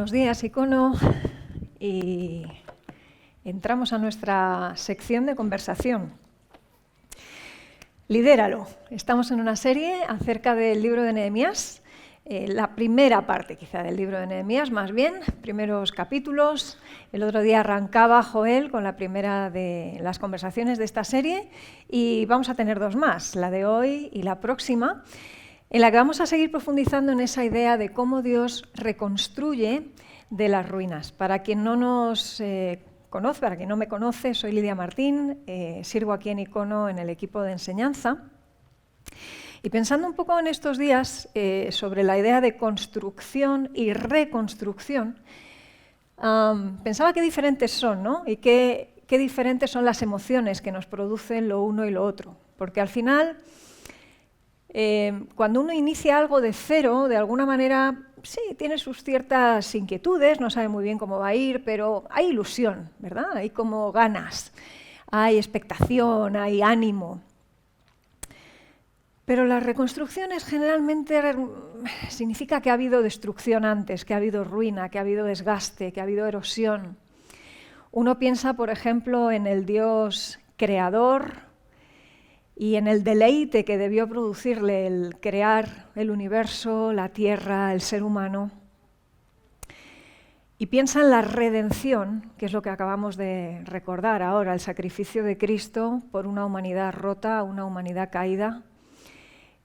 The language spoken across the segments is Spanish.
Buenos días, Icono, y entramos a nuestra sección de conversación. Lidéralo. Estamos en una serie acerca del libro de Nehemías, la primera parte quizá del libro de Nehemías, más bien, primeros capítulos. El otro día arrancaba Joel con la primera de las conversaciones de esta serie y vamos a tener dos más, la de hoy y la próxima, en la que vamos a seguir profundizando en esa idea de cómo Dios reconstruye de las ruinas. Para quien no nos conoce, para quien no me conoce, soy Lidia Martín, sirvo aquí en Icono en el equipo de enseñanza. Y pensando un poco en estos días sobre la idea de construcción y reconstrucción, pensaba qué diferentes son, ¿no? Y qué diferentes son las emociones que nos producen lo uno y lo otro. Porque al final, cuando uno inicia algo de cero, de alguna manera, sí, tiene sus ciertas inquietudes, no sabe muy bien cómo va a ir, pero hay ilusión, ¿verdad? Hay como ganas, hay expectación, hay ánimo. Pero las reconstrucciones generalmente significa que ha habido destrucción antes, que ha habido ruina, que ha habido desgaste, que ha habido erosión. Uno piensa, por ejemplo, en el Dios creador y en el deleite que debió producirle el crear el universo, la tierra, el ser humano. Y piensa en la redención, que es lo que acabamos de recordar ahora, el sacrificio de Cristo por una humanidad rota, una humanidad caída.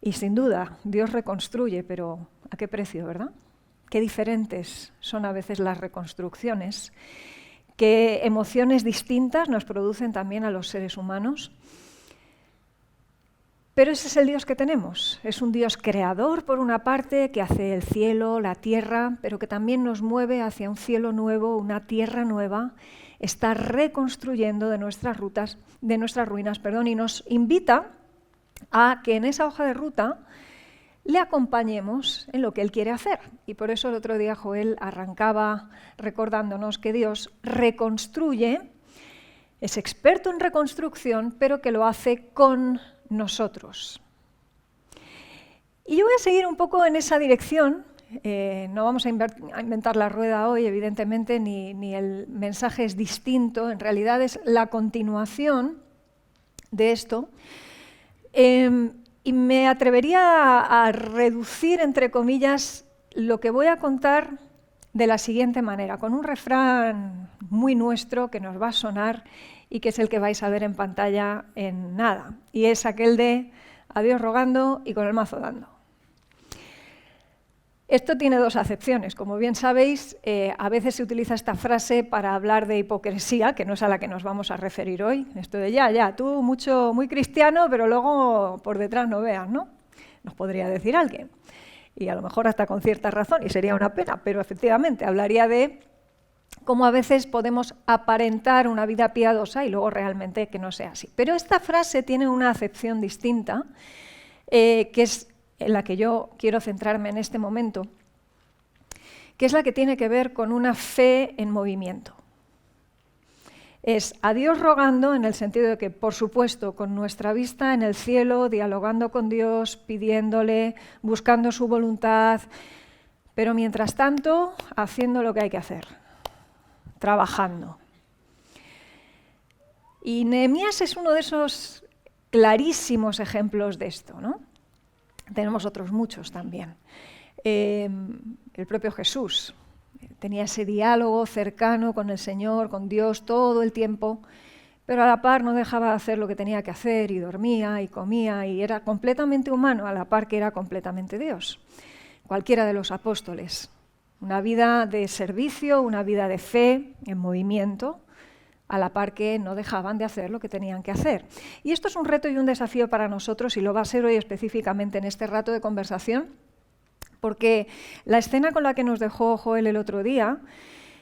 Y sin duda, Dios reconstruye, pero ¿a qué precio, verdad? Qué diferentes son a veces las reconstrucciones, qué emociones distintas nos producen también a los seres humanos. Pero ese es el Dios que tenemos. Es un Dios creador, por una parte, que hace el cielo, la tierra, pero que también nos mueve hacia un cielo nuevo, una tierra nueva, está reconstruyendo de nuestras ruinas, y nos invita a que en esa hoja de ruta le acompañemos en lo que Él quiere hacer. Y por eso el otro día Joel arrancaba recordándonos que Dios reconstruye, es experto en reconstrucción, pero que lo hace con nosotros. Y yo voy a seguir un poco en esa dirección. No vamos a inventar la rueda hoy, evidentemente, ni el mensaje es distinto, en realidad es la continuación de esto. Y me atrevería a reducir, entre comillas, lo que voy a contar de la siguiente manera, con un refrán muy nuestro que nos va a sonar y que es el que vais a ver en pantalla en nada. Y es aquel de a Dios rogando y con el mazo dando. Esto tiene dos acepciones. Como bien sabéis, a veces se utiliza esta frase para hablar de hipocresía, que no es a la que nos vamos a referir hoy. Esto de ya, tú muy cristiano, pero luego por detrás no veas, ¿no? Nos podría decir alguien. Y a lo mejor hasta con cierta razón, y sería una pena, pero efectivamente hablaría de cómo a veces podemos aparentar una vida piadosa y luego realmente que no sea así. Pero esta frase tiene una acepción distinta, que es en la que yo quiero centrarme en este momento, que es la que tiene que ver con una fe en movimiento. Es a Dios rogando en el sentido de que, por supuesto, con nuestra vista en el cielo, dialogando con Dios, pidiéndole, buscando su voluntad, pero mientras tanto, haciendo lo que hay que hacer, trabajando. Y Nehemías es uno de esos clarísimos ejemplos de esto, ¿no? Tenemos otros muchos también. El propio Jesús tenía ese diálogo cercano con el Señor, con Dios, todo el tiempo, pero a la par no dejaba de hacer lo que tenía que hacer y dormía y comía y era completamente humano, a la par que era completamente Dios. Cualquiera de los apóstoles. Una vida de servicio, una vida de fe, en movimiento, a la par que no dejaban de hacer lo que tenían que hacer. Y esto es un reto y un desafío para nosotros, y lo va a ser hoy específicamente en este rato de conversación, porque la escena con la que nos dejó Joel el otro día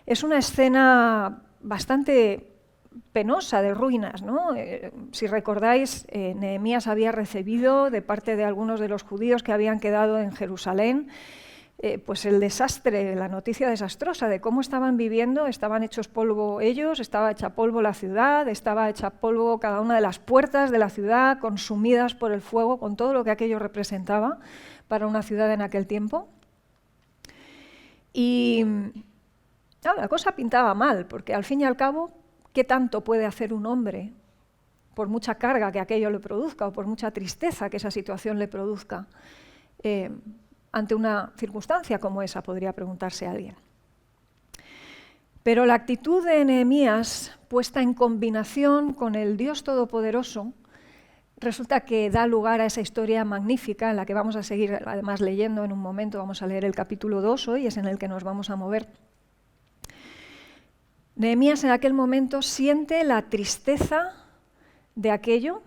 es una escena bastante penosa de ruinas, ¿no? Si recordáis, Nehemías había recibido de parte de algunos de los judíos que habían quedado en Jerusalén pues el desastre, la noticia desastrosa de cómo estaban viviendo. Estaban hechos polvo ellos, estaba hecha polvo la ciudad, estaba hecha polvo cada una de las puertas de la ciudad, consumidas por el fuego, con todo lo que aquello representaba para una ciudad en aquel tiempo. Y Claro, la cosa pintaba mal, porque al fin y al cabo, ¿qué tanto puede hacer un hombre por mucha carga que aquello le produzca o por mucha tristeza que esa situación le produzca ante una circunstancia como esa, podría preguntarse alguien? Pero la actitud de Nehemías, puesta en combinación con el Dios Todopoderoso, resulta que da lugar a esa historia magnífica en la que vamos a seguir además leyendo en un momento. Vamos a leer el capítulo 2 hoy, es en el que nos vamos a mover. Nehemías en aquel momento siente la tristeza de aquello.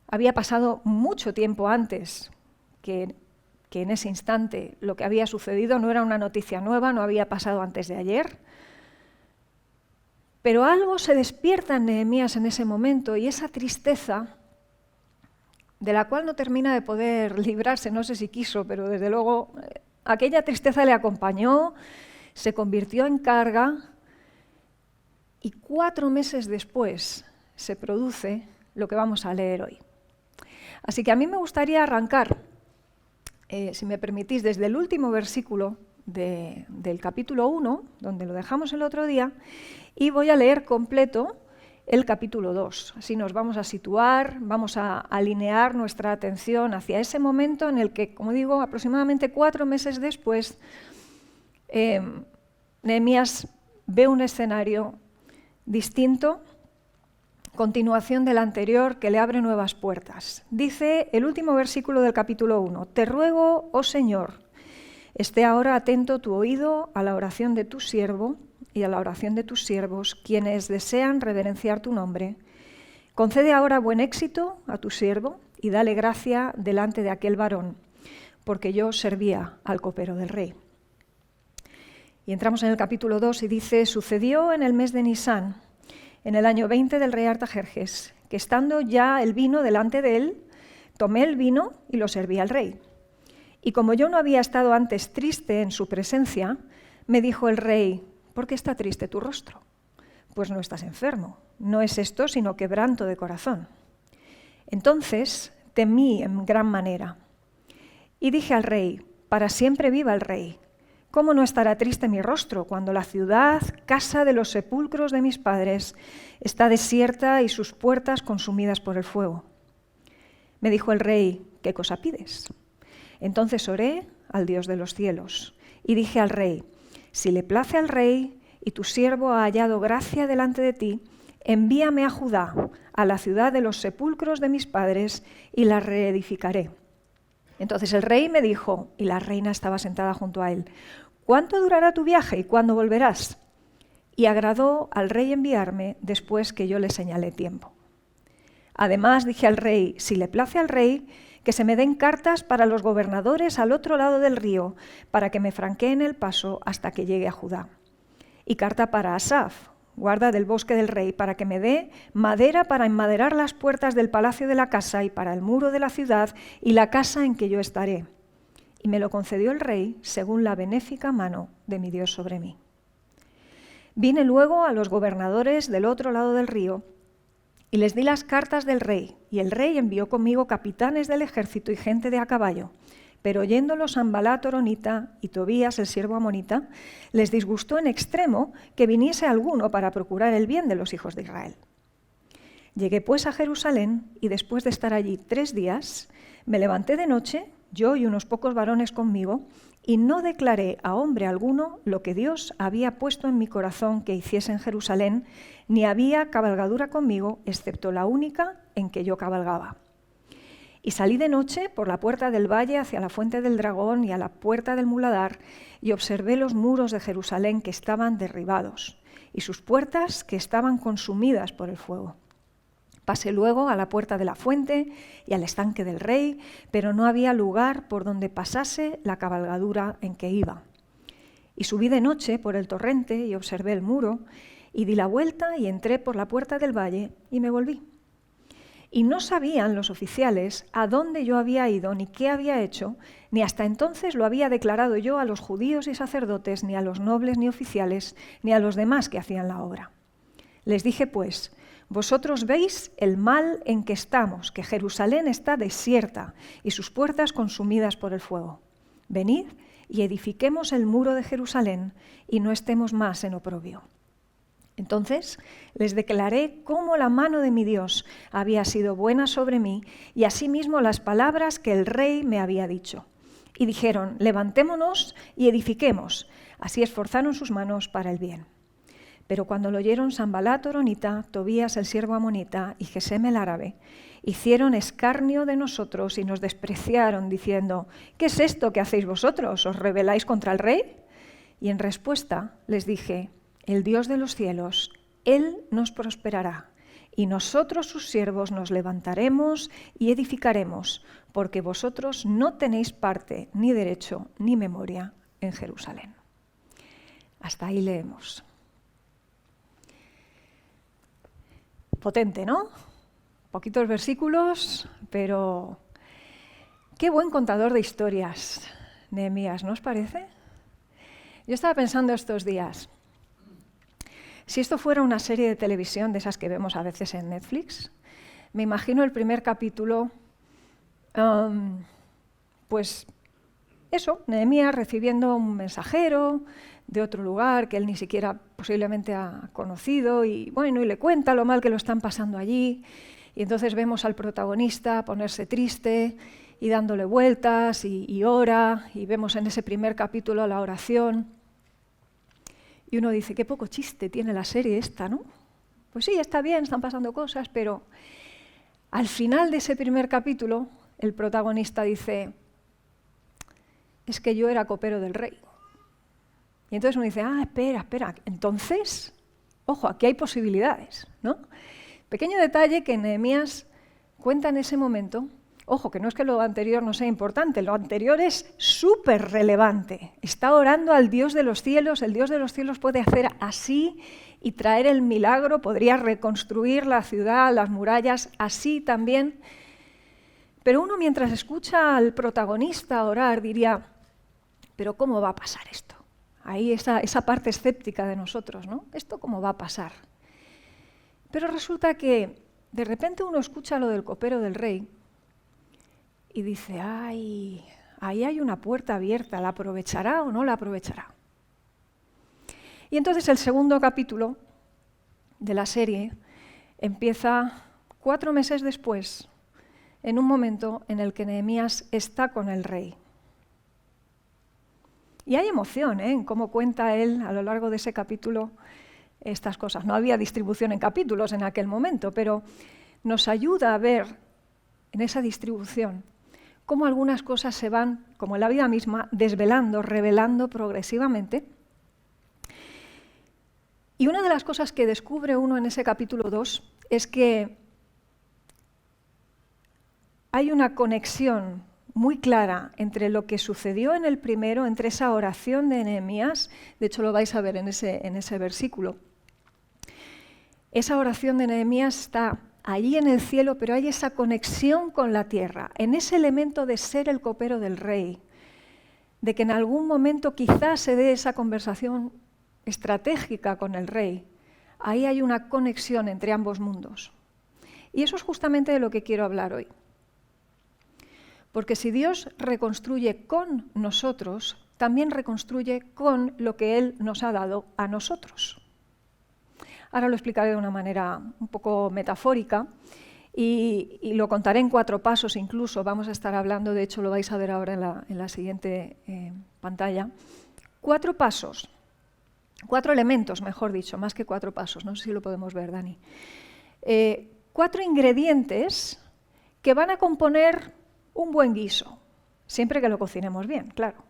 Había pasado mucho tiempo antes que en ese instante lo que había sucedido no era una noticia nueva, no había pasado antes de ayer. Pero algo se despierta en Nehemías en ese momento, y esa tristeza, de la cual no termina de poder librarse, no sé si quiso, pero desde luego aquella tristeza le acompañó, se convirtió en carga, y 4 meses después se produce lo que vamos a leer hoy. Así que a mí me gustaría arrancar, si me permitís, desde el último versículo del capítulo 1, donde lo dejamos el otro día, y voy a leer completo el capítulo 2. Así nos vamos a situar, vamos a alinear nuestra atención hacia ese momento en el que, como digo, aproximadamente 4 meses después, Nehemías ve un escenario distinto, continuación del anterior, que le abre nuevas puertas. Dice el último versículo del capítulo 1: «Te ruego, oh Señor, esté ahora atento tu oído a la oración de tu siervo y a la oración de tus siervos, quienes desean reverenciar tu nombre. Concede ahora buen éxito a tu siervo y dale gracia delante de aquel varón, porque yo servía al copero del rey». Y entramos en el capítulo 2 y dice: «Sucedió en el mes de Nisán, en el año 20 del rey Artajerjes, que estando ya el vino delante de él, tomé el vino y lo serví al rey. Y como yo no había estado antes triste en su presencia, me dijo el rey: ¿por qué está triste tu rostro? Pues no estás enfermo, no es esto sino quebranto de corazón. Entonces temí en gran manera. Y dije al rey: para siempre viva el rey. ¿Cómo no estará triste mi rostro cuando la ciudad, casa de los sepulcros de mis padres, está desierta y sus puertas consumidas por el fuego? Me dijo el rey: ¿qué cosa pides? Entonces oré al Dios de los cielos y dije al rey: si le place al rey y tu siervo ha hallado gracia delante de ti, envíame a Judá, a la ciudad de los sepulcros de mis padres, y la reedificaré. Entonces el rey me dijo, y la reina estaba sentada junto a él: ¿cuánto durará tu viaje y cuándo volverás? Y agradó al rey enviarme después que yo le señalé tiempo. Además dije al rey: si le place al rey, que se me den cartas para los gobernadores al otro lado del río, para que me franqueen el paso hasta que llegue a Judá. Y carta para Asaf, guarda del bosque del rey, para que me dé madera para enmaderar las puertas del palacio de la casa y para el muro de la ciudad y la casa en que yo estaré. Y me lo concedió el rey según la benéfica mano de mi Dios sobre mí. Vine luego a los gobernadores del otro lado del río y les di las cartas del rey, y el rey envió conmigo capitanes del ejército y gente de a caballo. Pero oyéndolo Sanbalat horonita y Tobías el siervo amonita, les disgustó en extremo que viniese alguno para procurar el bien de los hijos de Israel. Llegué pues a Jerusalén, y después de estar allí 3 días, me levanté de noche, yo y unos pocos varones conmigo, y no declaré a hombre alguno lo que Dios había puesto en mi corazón que hiciese en Jerusalén, ni había cabalgadura conmigo, excepto la única en que yo cabalgaba. Y salí de noche por la puerta del valle hacia la fuente del dragón y a la puerta del muladar, y observé los muros de Jerusalén que estaban derribados, y sus puertas que estaban consumidas por el fuego. Pasé luego a la puerta de la fuente y al estanque del rey, pero no había lugar por donde pasase la cabalgadura en que iba. Y subí de noche por el torrente y observé el muro, y di la vuelta y entré por la puerta del valle y me volví. Y no sabían los oficiales a dónde yo había ido ni qué había hecho, ni hasta entonces lo había declarado yo a los judíos y sacerdotes, ni a los nobles ni oficiales, ni a los demás que hacían la obra. Les dije pues: vosotros veis el mal en que estamos, que Jerusalén está desierta y sus puertas consumidas por el fuego. Venid y edifiquemos el muro de Jerusalén y no estemos más en oprobio. Entonces les declaré cómo la mano de mi Dios había sido buena sobre mí y asimismo las palabras que el rey me había dicho. Y dijeron, levantémonos y edifiquemos. Así esforzaron sus manos para el bien. Pero cuando lo oyeron Sanbalat horonita, Tobías el siervo amonita y Gesem el árabe, hicieron escarnio de nosotros y nos despreciaron, diciendo, ¿qué es esto que hacéis vosotros? ¿Os rebeláis contra el rey? Y en respuesta les dije, el Dios de los cielos, Él nos prosperará, y nosotros sus siervos nos levantaremos y edificaremos, porque vosotros no tenéis parte, ni derecho, ni memoria en Jerusalén. Hasta ahí leemos. Potente, ¿no? Poquitos versículos, pero qué buen contador de historias, Nehemías, ¿no os parece? Yo estaba pensando estos días, si esto fuera una serie de televisión de esas que vemos a veces en Netflix, me imagino el primer capítulo, pues eso, Nehemías recibiendo un mensajero de otro lugar que él ni siquiera posiblemente ha conocido y bueno, y le cuenta lo mal que lo están pasando allí. Y entonces vemos al protagonista ponerse triste y dándole vueltas y ora, y vemos en ese primer capítulo la oración. Y uno dice, qué poco chiste tiene la serie esta, ¿no? Pues sí, está bien, están pasando cosas, pero al final de ese primer capítulo, el protagonista dice, es que yo era copero del rey. Y entonces uno dice, espera, entonces, ojo, aquí hay posibilidades, ¿no? Pequeño detalle que Nehemías cuenta en ese momento. Ojo, que no es que lo anterior no sea importante, lo anterior es súper relevante. Está orando al Dios de los cielos, el Dios de los cielos puede hacer así y traer el milagro, podría reconstruir la ciudad, las murallas, así también. Pero uno mientras escucha al protagonista orar diría, ¿pero cómo va a pasar esto? Ahí esa parte escéptica de nosotros, ¿no? ¿Esto cómo va a pasar? Pero resulta que de repente uno escucha lo del copero del rey y dice, ahí hay una puerta abierta, ¿la aprovechará o no la aprovechará? Y entonces el segundo capítulo de la serie empieza 4 meses después, en un momento en el que Nehemías está con el rey. Y hay emoción en cómo cuenta él a lo largo de ese capítulo estas cosas. No había distribución en capítulos en aquel momento, pero nos ayuda a ver en esa distribución cómo algunas cosas se van, como en la vida misma, desvelando, revelando progresivamente. Y una de las cosas que descubre uno en ese capítulo 2 es que hay una conexión muy clara entre lo que sucedió en el primero, entre esa oración de Nehemías, de hecho lo vais a ver en ese versículo. Esa oración de Nehemías está allí en el cielo, pero hay esa conexión con la tierra, en ese elemento de ser el copero del rey, de que en algún momento quizás se dé esa conversación estratégica con el rey. Ahí hay una conexión entre ambos mundos. Y eso es justamente de lo que quiero hablar hoy. Porque si Dios reconstruye con nosotros, también reconstruye con lo que Él nos ha dado a nosotros. Ahora lo explicaré de una manera un poco metafórica y lo contaré en 4 pasos incluso. Vamos a estar hablando, de hecho lo vais a ver ahora en la siguiente pantalla. 4 pasos, 4 elementos, mejor dicho, más que 4 pasos. No sé si lo podemos ver, Dani. 4 ingredientes que van a componer un buen guiso, siempre que lo cocinemos bien, claro.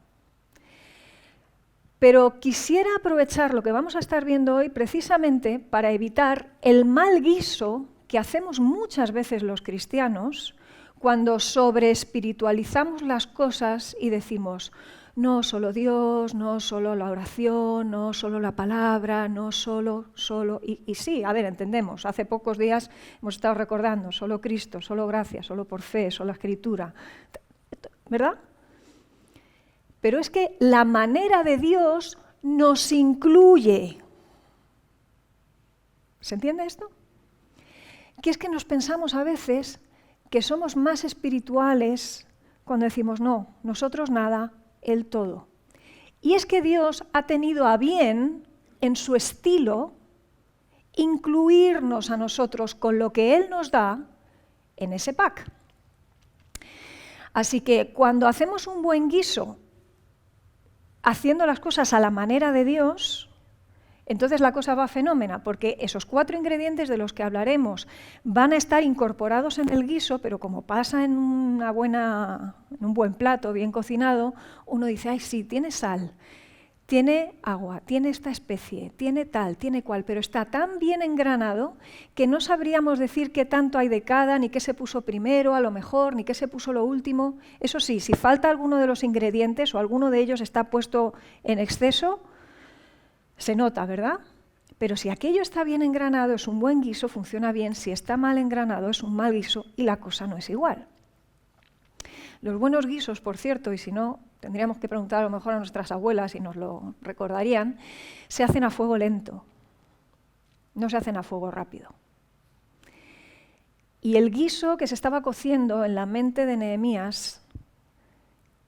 Pero quisiera aprovechar lo que vamos a estar viendo hoy precisamente para evitar el mal guiso que hacemos muchas veces los cristianos cuando sobreespiritualizamos las cosas y decimos, no solo Dios, no solo la oración, no solo la palabra, no solo. Y sí, a ver, entendemos, hace pocos días hemos estado recordando, solo Cristo, solo gracia, solo por fe, solo escritura, ¿verdad? Pero es que la manera de Dios nos incluye. ¿Se entiende esto? Que es que nos pensamos a veces que somos más espirituales cuando decimos no, nosotros nada, Él todo. Y es que Dios ha tenido a bien, en su estilo, incluirnos a nosotros con lo que Él nos da en ese pack. Así que cuando hacemos un buen guiso, haciendo las cosas a la manera de Dios, entonces la cosa va fenómena, porque esos 4 ingredientes de los que hablaremos van a estar incorporados en el guiso, pero como pasa en un buen plato bien cocinado, uno dice, ay sí, tiene sal, tiene agua, tiene esta especie, tiene tal, tiene cual, pero está tan bien engranado que no sabríamos decir qué tanto hay de cada, ni qué se puso primero, a lo mejor, ni qué se puso lo último. Eso sí, si falta alguno de los ingredientes o alguno de ellos está puesto en exceso, se nota, ¿verdad? Pero si aquello está bien engranado, es un buen guiso, funciona bien. Si está mal engranado, es un mal guiso y la cosa no es igual. Los buenos guisos, por cierto, y si no, tendríamos que preguntar a lo mejor a nuestras abuelas y nos lo recordarían, se hacen a fuego lento, no se hacen a fuego rápido. Y el guiso que se estaba cociendo en la mente de Nehemías,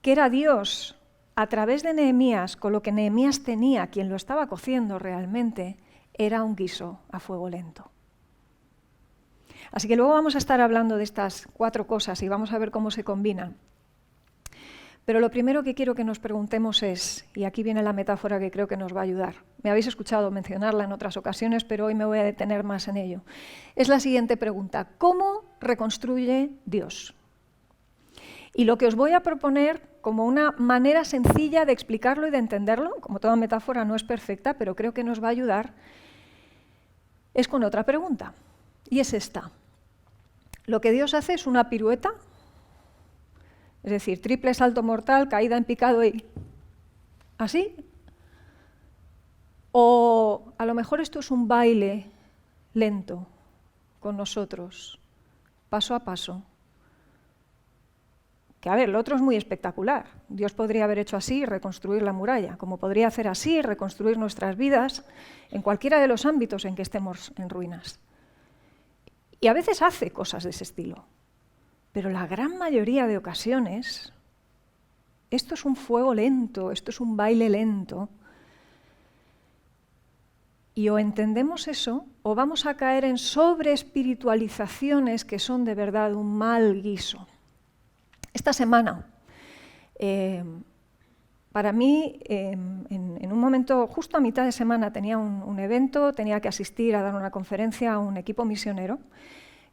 que era Dios a través de Nehemías, con lo que Nehemías tenía, quien lo estaba cociendo realmente, era un guiso a fuego lento. Así que luego vamos a estar hablando de estas 4 cosas y vamos a ver cómo se combinan. Pero lo primero que quiero que nos preguntemos es, y aquí viene la metáfora que creo que nos va a ayudar, me habéis escuchado mencionarla en otras ocasiones, pero hoy me voy a detener más en ello, es la siguiente pregunta: ¿cómo reconstruye Dios? Y lo que os voy a proponer como una manera sencilla de explicarlo y de entenderlo, como toda metáfora no es perfecta, pero creo que nos va a ayudar, es con otra pregunta, y es esta. Lo que Dios hace es una pirueta, es decir, triple salto mortal, caída en picado y así. O a lo mejor esto es un baile lento con nosotros, paso a paso. Que a ver, lo otro es muy espectacular. Dios podría haber hecho así y reconstruir la muralla, como podría hacer así y reconstruir nuestras vidas en cualquiera de los ámbitos en que estemos en ruinas. Y a veces hace cosas de ese estilo. Pero la gran mayoría de ocasiones, esto es un fuego lento, esto es un baile lento. Y o entendemos eso, o vamos a caer en sobreespiritualizaciones que son de verdad un mal guiso. Esta semana, para mí, en un momento, justo a mitad de semana, tenía un evento, tenía que asistir a dar una conferencia a un equipo misionero.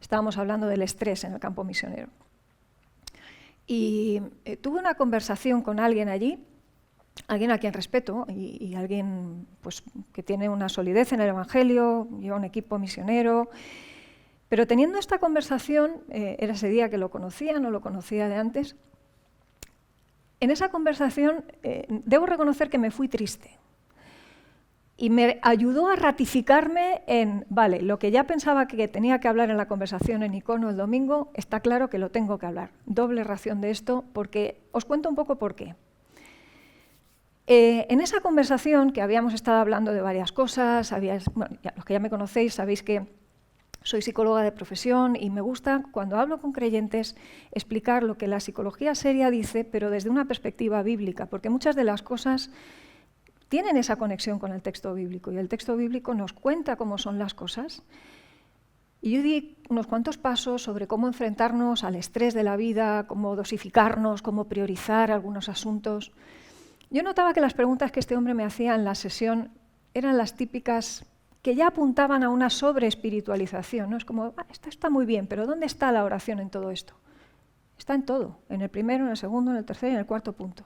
Estábamos hablando del estrés en el campo misionero. Y tuve una conversación con alguien allí, alguien a quien respeto y alguien pues, que tiene una solidez en el Evangelio, lleva un equipo misionero. Pero teniendo esta conversación, era ese día que lo conocía, no lo conocía de antes, en esa conversación debo reconocer que me fui triste. Y me ayudó a ratificarme en, vale, lo que ya pensaba que tenía que hablar en la conversación en Icono el domingo, está claro que lo tengo que hablar. Doble ración de esto, porque os cuento un poco por qué. En esa conversación, que habíamos estado hablando de varias cosas, bueno, los que ya me conocéis sabéis que soy psicóloga de profesión y me gusta, cuando hablo con creyentes, explicar lo que la psicología seria dice, pero desde una perspectiva bíblica, porque muchas de las cosas tienen esa conexión con el texto bíblico, y el texto bíblico nos cuenta cómo son las cosas. Y yo di unos cuantos pasos sobre cómo enfrentarnos al estrés de la vida, cómo dosificarnos, cómo priorizar algunos asuntos. Yo notaba que las preguntas que este hombre me hacía en la sesión eran las típicas que ya apuntaban a una sobreespiritualización, ¿no? Es como, esto está muy bien, pero ¿dónde está la oración en todo esto? Está en todo, en el primero, en el segundo, en el tercero y en el cuarto punto.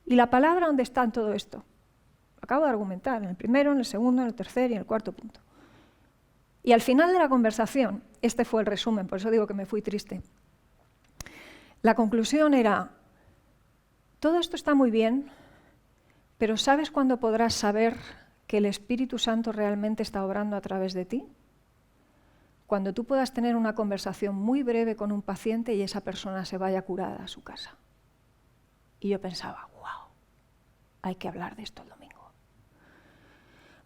¿Y la palabra dónde está en todo esto? Acabo de argumentar, en el primero, en el segundo, en el tercer y en el cuarto punto. Y al final de la conversación, este fue el resumen, por eso digo que me fui triste. La conclusión era, todo esto está muy bien, pero ¿sabes cuándo podrás saber que el Espíritu Santo realmente está obrando a través de ti? Cuando tú puedas tener una conversación muy breve con un paciente y esa persona se vaya curada a su casa. Y yo pensaba, wow, hay que hablar de esto el domingo.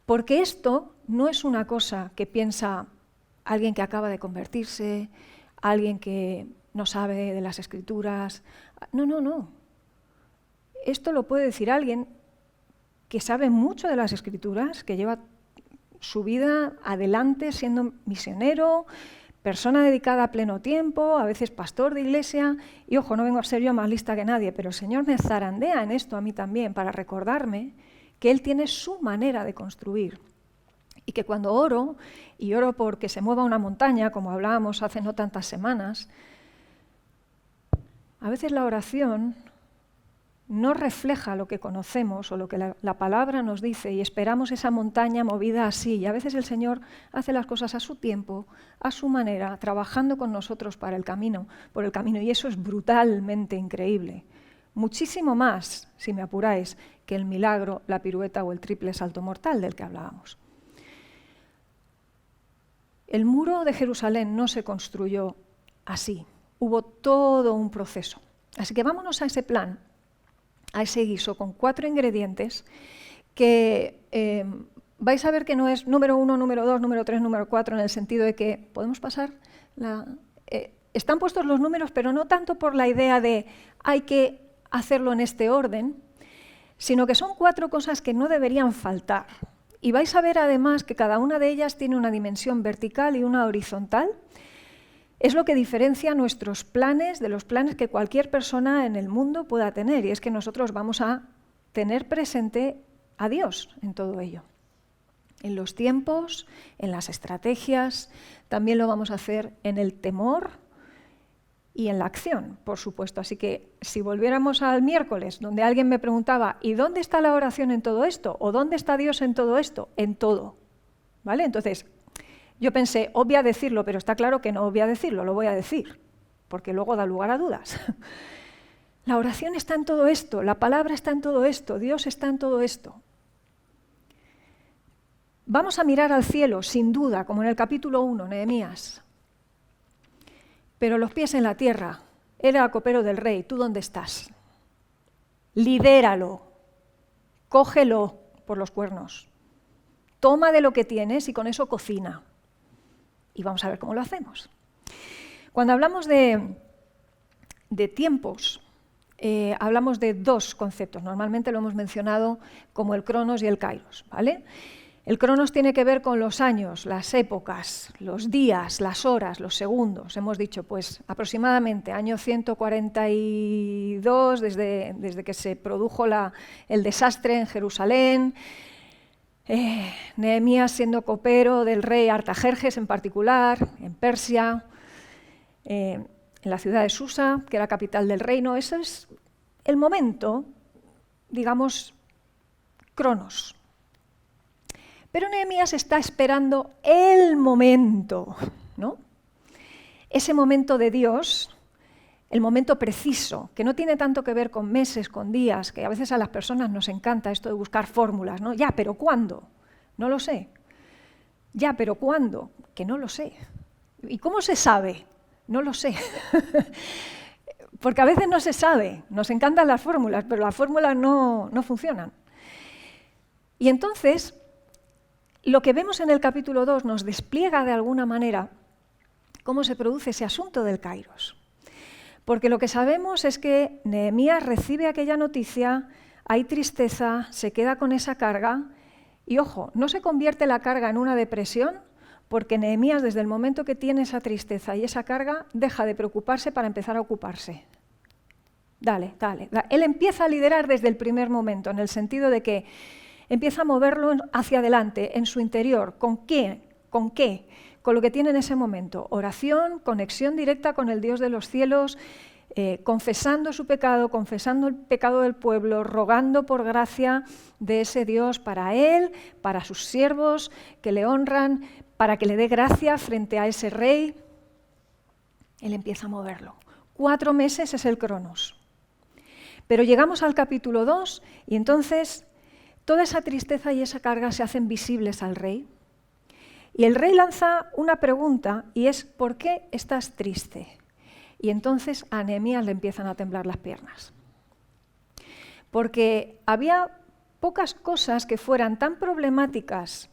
Porque esto no es una cosa que piensa alguien que acaba de convertirse, alguien que no sabe de las Escrituras. No. Esto lo puede decir alguien que sabe mucho de las Escrituras, que lleva su vida adelante siendo misionero, persona dedicada a pleno tiempo, a veces pastor de iglesia, y ojo, no vengo a ser yo más lista que nadie, pero el Señor me zarandea en esto a mí también para recordarme que Él tiene su manera de construir y que cuando oro, y oro porque se mueva una montaña, como hablábamos hace no tantas semanas, a veces la oración no refleja lo que conocemos o lo que la palabra nos dice y esperamos esa montaña movida así. Y a veces el Señor hace las cosas a su tiempo, a su manera, trabajando con nosotros por el camino. Y eso es brutalmente increíble. Muchísimo más, si me apuráis, que el milagro, la pirueta o el triple salto mortal del que hablábamos. El muro de Jerusalén no se construyó así. Hubo todo un proceso. Así que vámonos a ese plan, a ese guiso con 4 ingredientes que vais a ver que no es número 1, número 2, número 3, número 4, en el sentido de que podemos pasar están puestos los números, pero no tanto por la idea de hay que hacerlo en este orden, sino que son 4 cosas que no deberían faltar. Y vais a ver además que cada una de ellas tiene una dimensión vertical y una horizontal. Es lo que diferencia nuestros planes de los planes que cualquier persona en el mundo pueda tener, y es que nosotros vamos a tener presente a Dios en todo ello. En los tiempos, en las estrategias, también lo vamos a hacer en el temor y en la acción, por supuesto. Así que si volviéramos al miércoles, donde alguien me preguntaba ¿y dónde está la oración en todo esto? ¿O dónde está Dios en todo esto? En todo. ¿Vale? Entonces, yo pensé, obvia decirlo, pero está claro que no obvia decirlo, lo voy a decir, porque luego da lugar a dudas. La oración está en todo esto, la palabra está en todo esto, Dios está en todo esto. Vamos a mirar al cielo, sin duda, como en el capítulo 1, Nehemías. Pero los pies en la tierra, era copero del rey, ¿tú dónde estás? Lidéralo, cógelo por los cuernos, toma de lo que tienes y con eso cocina. Y vamos a ver cómo lo hacemos. Cuando hablamos de tiempos, hablamos de 2 conceptos. Normalmente lo hemos mencionado como el cronos y el kairos, ¿vale? El cronos tiene que ver con los años, las épocas, los días, las horas, los segundos. Hemos dicho, pues, aproximadamente año 142, desde que se produjo el desastre en Jerusalén, Nehemías siendo copero del rey Artajerjes en particular, en Persia, en la ciudad de Susa, que era capital del reino. Ese es el momento, digamos, cronos. Pero Nehemías está esperando el momento, ¿no? Ese momento de Dios, el momento preciso, que no tiene tanto que ver con meses, con días, que a veces a las personas nos encanta esto de buscar fórmulas, ¿no? Ya, pero ¿cuándo? No lo sé. Ya, pero ¿cuándo? Que no lo sé. ¿Y cómo se sabe? No lo sé. Porque a veces no se sabe. Nos encantan las fórmulas, pero las fórmulas no funcionan. Y entonces, lo que vemos en el capítulo 2 nos despliega de alguna manera cómo se produce ese asunto del kairos. Porque lo que sabemos es que Nehemías recibe aquella noticia, hay tristeza, se queda con esa carga y, ojo, no se convierte la carga en una depresión porque Nehemías, desde el momento que tiene esa tristeza y esa carga, deja de preocuparse para empezar a ocuparse. Dale. Él empieza a liderar desde el primer momento, en el sentido de que empieza a moverlo hacia adelante, en su interior. ¿Con qué? Con lo que tiene en ese momento. Oración, conexión directa con el Dios de los cielos, confesando su pecado, confesando el pecado del pueblo, rogando por gracia de ese Dios para él, para sus siervos que le honran, para que le dé gracia frente a ese rey. Él empieza a moverlo. 4 meses es el cronos. Pero llegamos al capítulo 2 y entonces toda esa tristeza y esa carga se hacen visibles al rey. Y el rey lanza una pregunta y es ¿por qué estás triste? Y entonces a Nehemías le empiezan a temblar las piernas. Porque había pocas cosas que fueran tan problemáticas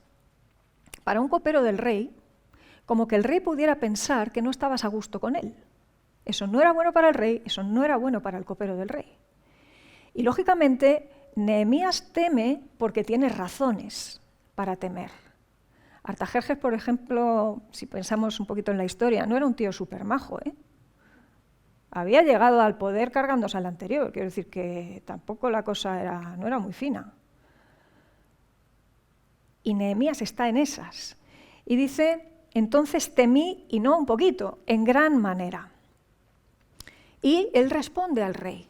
para un copero del rey como que el rey pudiera pensar que no estabas a gusto con él. Eso no era bueno para el rey, eso no era bueno para el copero del rey. Y lógicamente Nehemías teme porque tiene razones para temer. Artajerjes, por ejemplo, si pensamos un poquito en la historia, no era un tío súper majo, ¿eh? Había llegado al poder cargándose al anterior, quiero decir que tampoco la cosa no era muy fina. Y Nehemías está en esas. Y dice, entonces temí, y no un poquito, en gran manera. Y él responde al rey.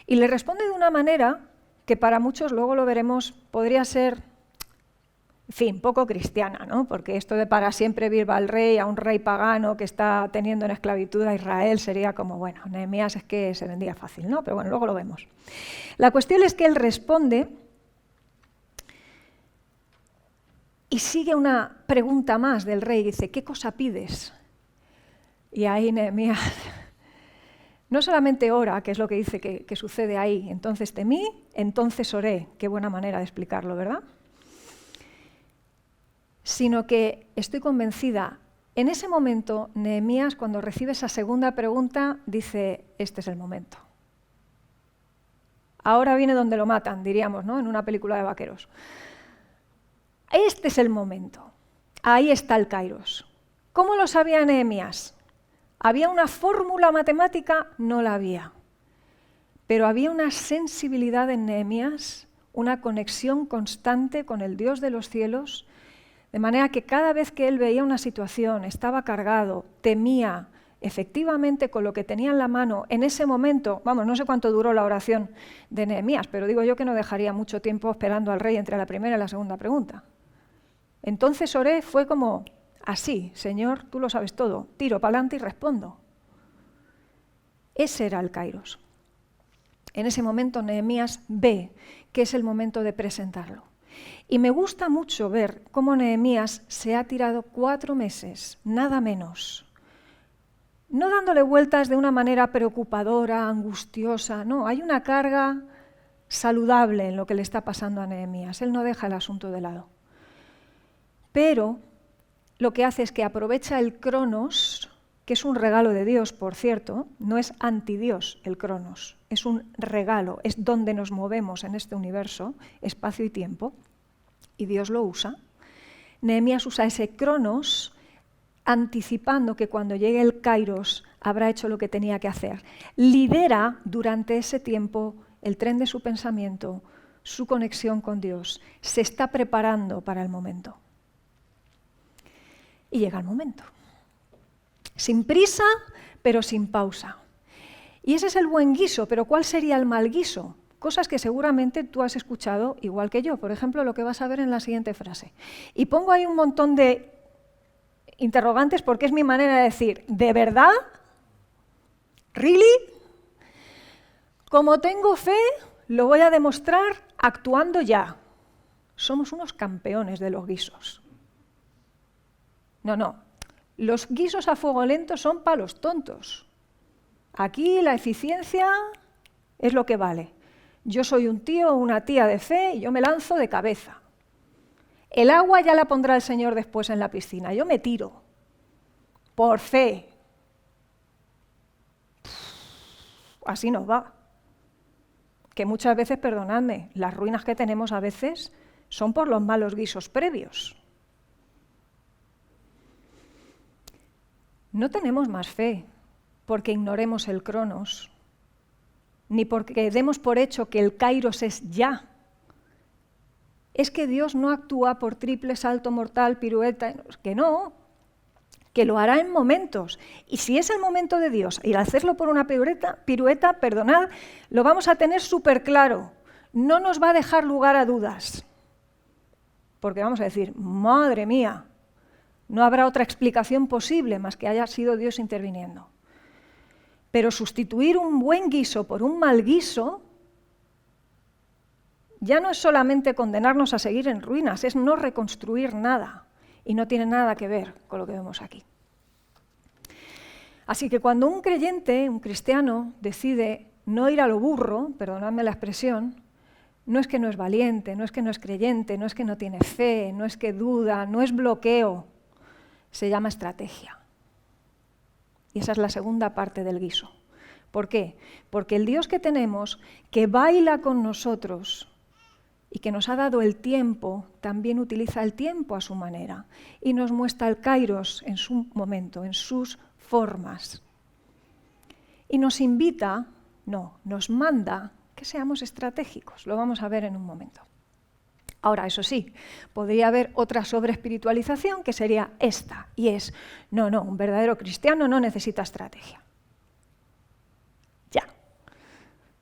Y le responde de una manera que para muchos, luego lo veremos, podría ser, en fin, poco cristiana, ¿no? Porque esto de para siempre viva el rey, a un rey pagano que está teniendo en esclavitud a Israel, sería como, bueno, Nehemías es que se vendía fácil, ¿no? Pero bueno, luego lo vemos. La cuestión es que él responde y sigue una pregunta más del rey, dice, ¿qué cosa pides? Y ahí Nehemías no solamente ora, que es lo que dice que sucede ahí, entonces temí, entonces oré, qué buena manera de explicarlo, ¿verdad? Sino que estoy convencida, en ese momento Nehemías, cuando recibe esa segunda pregunta, dice, este es el momento. Ahora viene donde lo matan, diríamos, ¿no? En una película de vaqueros. Este es el momento. Ahí está el Kairos. ¿Cómo lo sabía Nehemías? ¿Había una fórmula matemática? No la había. Pero había una sensibilidad en Nehemías, una conexión constante con el Dios de los cielos, de manera que cada vez que él veía una situación, estaba cargado, temía, efectivamente con lo que tenía en la mano, en ese momento, vamos, no sé cuánto duró la oración de Nehemías, pero digo yo que no dejaría mucho tiempo esperando al rey entre la primera y la segunda pregunta. Entonces oré, fue como así, Señor, tú lo sabes todo, tiro para adelante y respondo. Ese era el Kairos. En ese momento Nehemías ve que es el momento de presentarlo. Y me gusta mucho ver cómo Nehemías se ha tirado 4 meses, nada menos. No dándole vueltas de una manera preocupadora, angustiosa, no, hay una carga saludable en lo que le está pasando a Nehemías. Él no deja el asunto de lado. Pero lo que hace es que aprovecha el Cronos, que es un regalo de Dios, por cierto, no es antidios el Cronos, es un regalo, es donde nos movemos en este universo, espacio y tiempo, y Dios lo usa. Nehemías usa ese Cronos anticipando que cuando llegue el Kairos habrá hecho lo que tenía que hacer. Lidera durante ese tiempo el tren de su pensamiento, su conexión con Dios, se está preparando para el momento. Y llega el momento. Sin prisa, pero sin pausa. Y ese es el buen guiso, pero ¿cuál sería el mal guiso? Cosas que seguramente tú has escuchado igual que yo. Por ejemplo, lo que vas a ver en la siguiente frase. Y pongo ahí un montón de interrogantes porque es mi manera de decir, ¿de verdad? ¿Really? Como tengo fe, lo voy a demostrar actuando ya. Somos unos campeones de los guisos. No. Los guisos a fuego lento son para los tontos. Aquí la eficiencia es lo que vale. Yo soy un tío o una tía de fe y yo me lanzo de cabeza. El agua ya la pondrá el Señor después en la piscina. Yo me tiro. Por fe. Así nos va. Que muchas veces, perdonadme, las ruinas que tenemos a veces son por los malos guisos previos. No tenemos más fe porque ignoremos el Cronos, ni porque demos por hecho que el Kairos es ya. Es que Dios no actúa por triple salto mortal, pirueta, que no, que lo hará en momentos. Y si es el momento de Dios, y al hacerlo por una pirueta, perdonad, lo vamos a tener súper claro. No nos va a dejar lugar a dudas. Porque vamos a decir, madre mía, no habrá otra explicación posible más que haya sido Dios interviniendo. Pero sustituir un buen guiso por un mal guiso ya no es solamente condenarnos a seguir en ruinas, es no reconstruir nada. Y no tiene nada que ver con lo que vemos aquí. Así que cuando un creyente, un cristiano, decide no ir a lo burro, perdonadme la expresión, no es que no es valiente, no es que no es creyente, no es que no tiene fe, no es que duda, no es bloqueo. Se llama estrategia. Y esa es la segunda parte del guiso. ¿Por qué? Porque el Dios que tenemos, que baila con nosotros y que nos ha dado el tiempo, también utiliza el tiempo a su manera y nos muestra el kairos en su momento, en sus formas. Y nos invita, nos manda que seamos estratégicos. Lo vamos a ver en un momento. Ahora, eso sí, podría haber otra sobreespiritualización que sería esta, y es, no, un verdadero cristiano no necesita estrategia. Ya,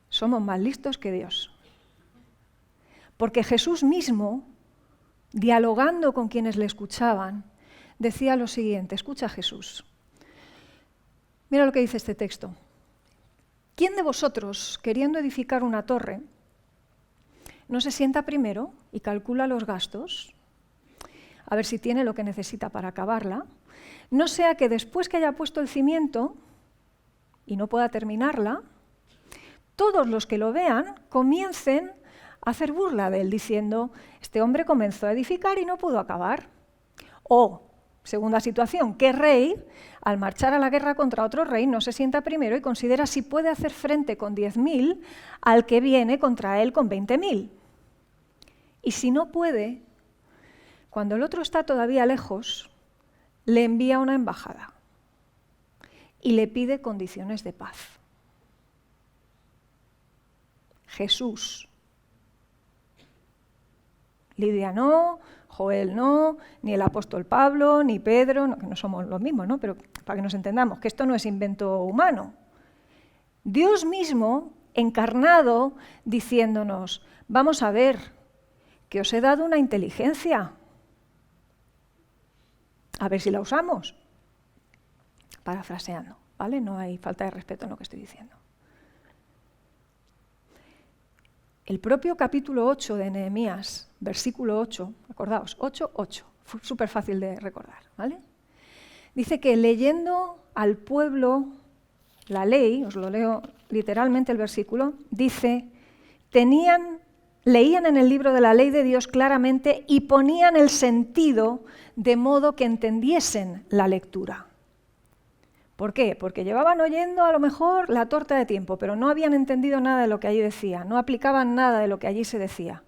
somos más listos que Dios. Porque Jesús mismo, dialogando con quienes le escuchaban, decía lo siguiente, escucha a Jesús. Mira lo que dice este texto. ¿Quién de vosotros, queriendo edificar una torre, no se sienta primero y calcula los gastos, a ver si tiene lo que necesita para acabarla, no sea que después que haya puesto el cimiento y no pueda terminarla, todos los que lo vean comiencen a hacer burla de él, diciendo, este hombre comenzó a edificar y no pudo acabar? O, segunda situación, ¿qué rey, al marchar a la guerra contra otro rey, no se sienta primero y considera si puede hacer frente con 10.000 al que viene contra él con 20.000? Y si no puede, cuando el otro está todavía lejos, le envía una embajada y le pide condiciones de paz. Jesús. Lidia no, Joel no, ni el apóstol Pablo, ni Pedro, no, que no somos los mismos, ¿no? Pero para que nos entendamos, que esto no es invento humano. Dios mismo, encarnado, diciéndonos, vamos a ver, que os he dado una inteligencia. A ver si la usamos. Parafraseando, ¿vale? No hay falta de respeto en lo que estoy diciendo. El propio capítulo 8 de Nehemías, versículo 8, acordaos, 8:8, súper fácil de recordar, ¿vale? Dice que leyendo al pueblo la ley, os lo leo literalmente el versículo, dice, leían en el libro de la ley de Dios claramente y ponían el sentido de modo que entendiesen la lectura. ¿Por qué? Porque llevaban oyendo a lo mejor la torta de tiempo, pero no habían entendido nada de lo que allí decía, no aplicaban nada de lo que allí se decía.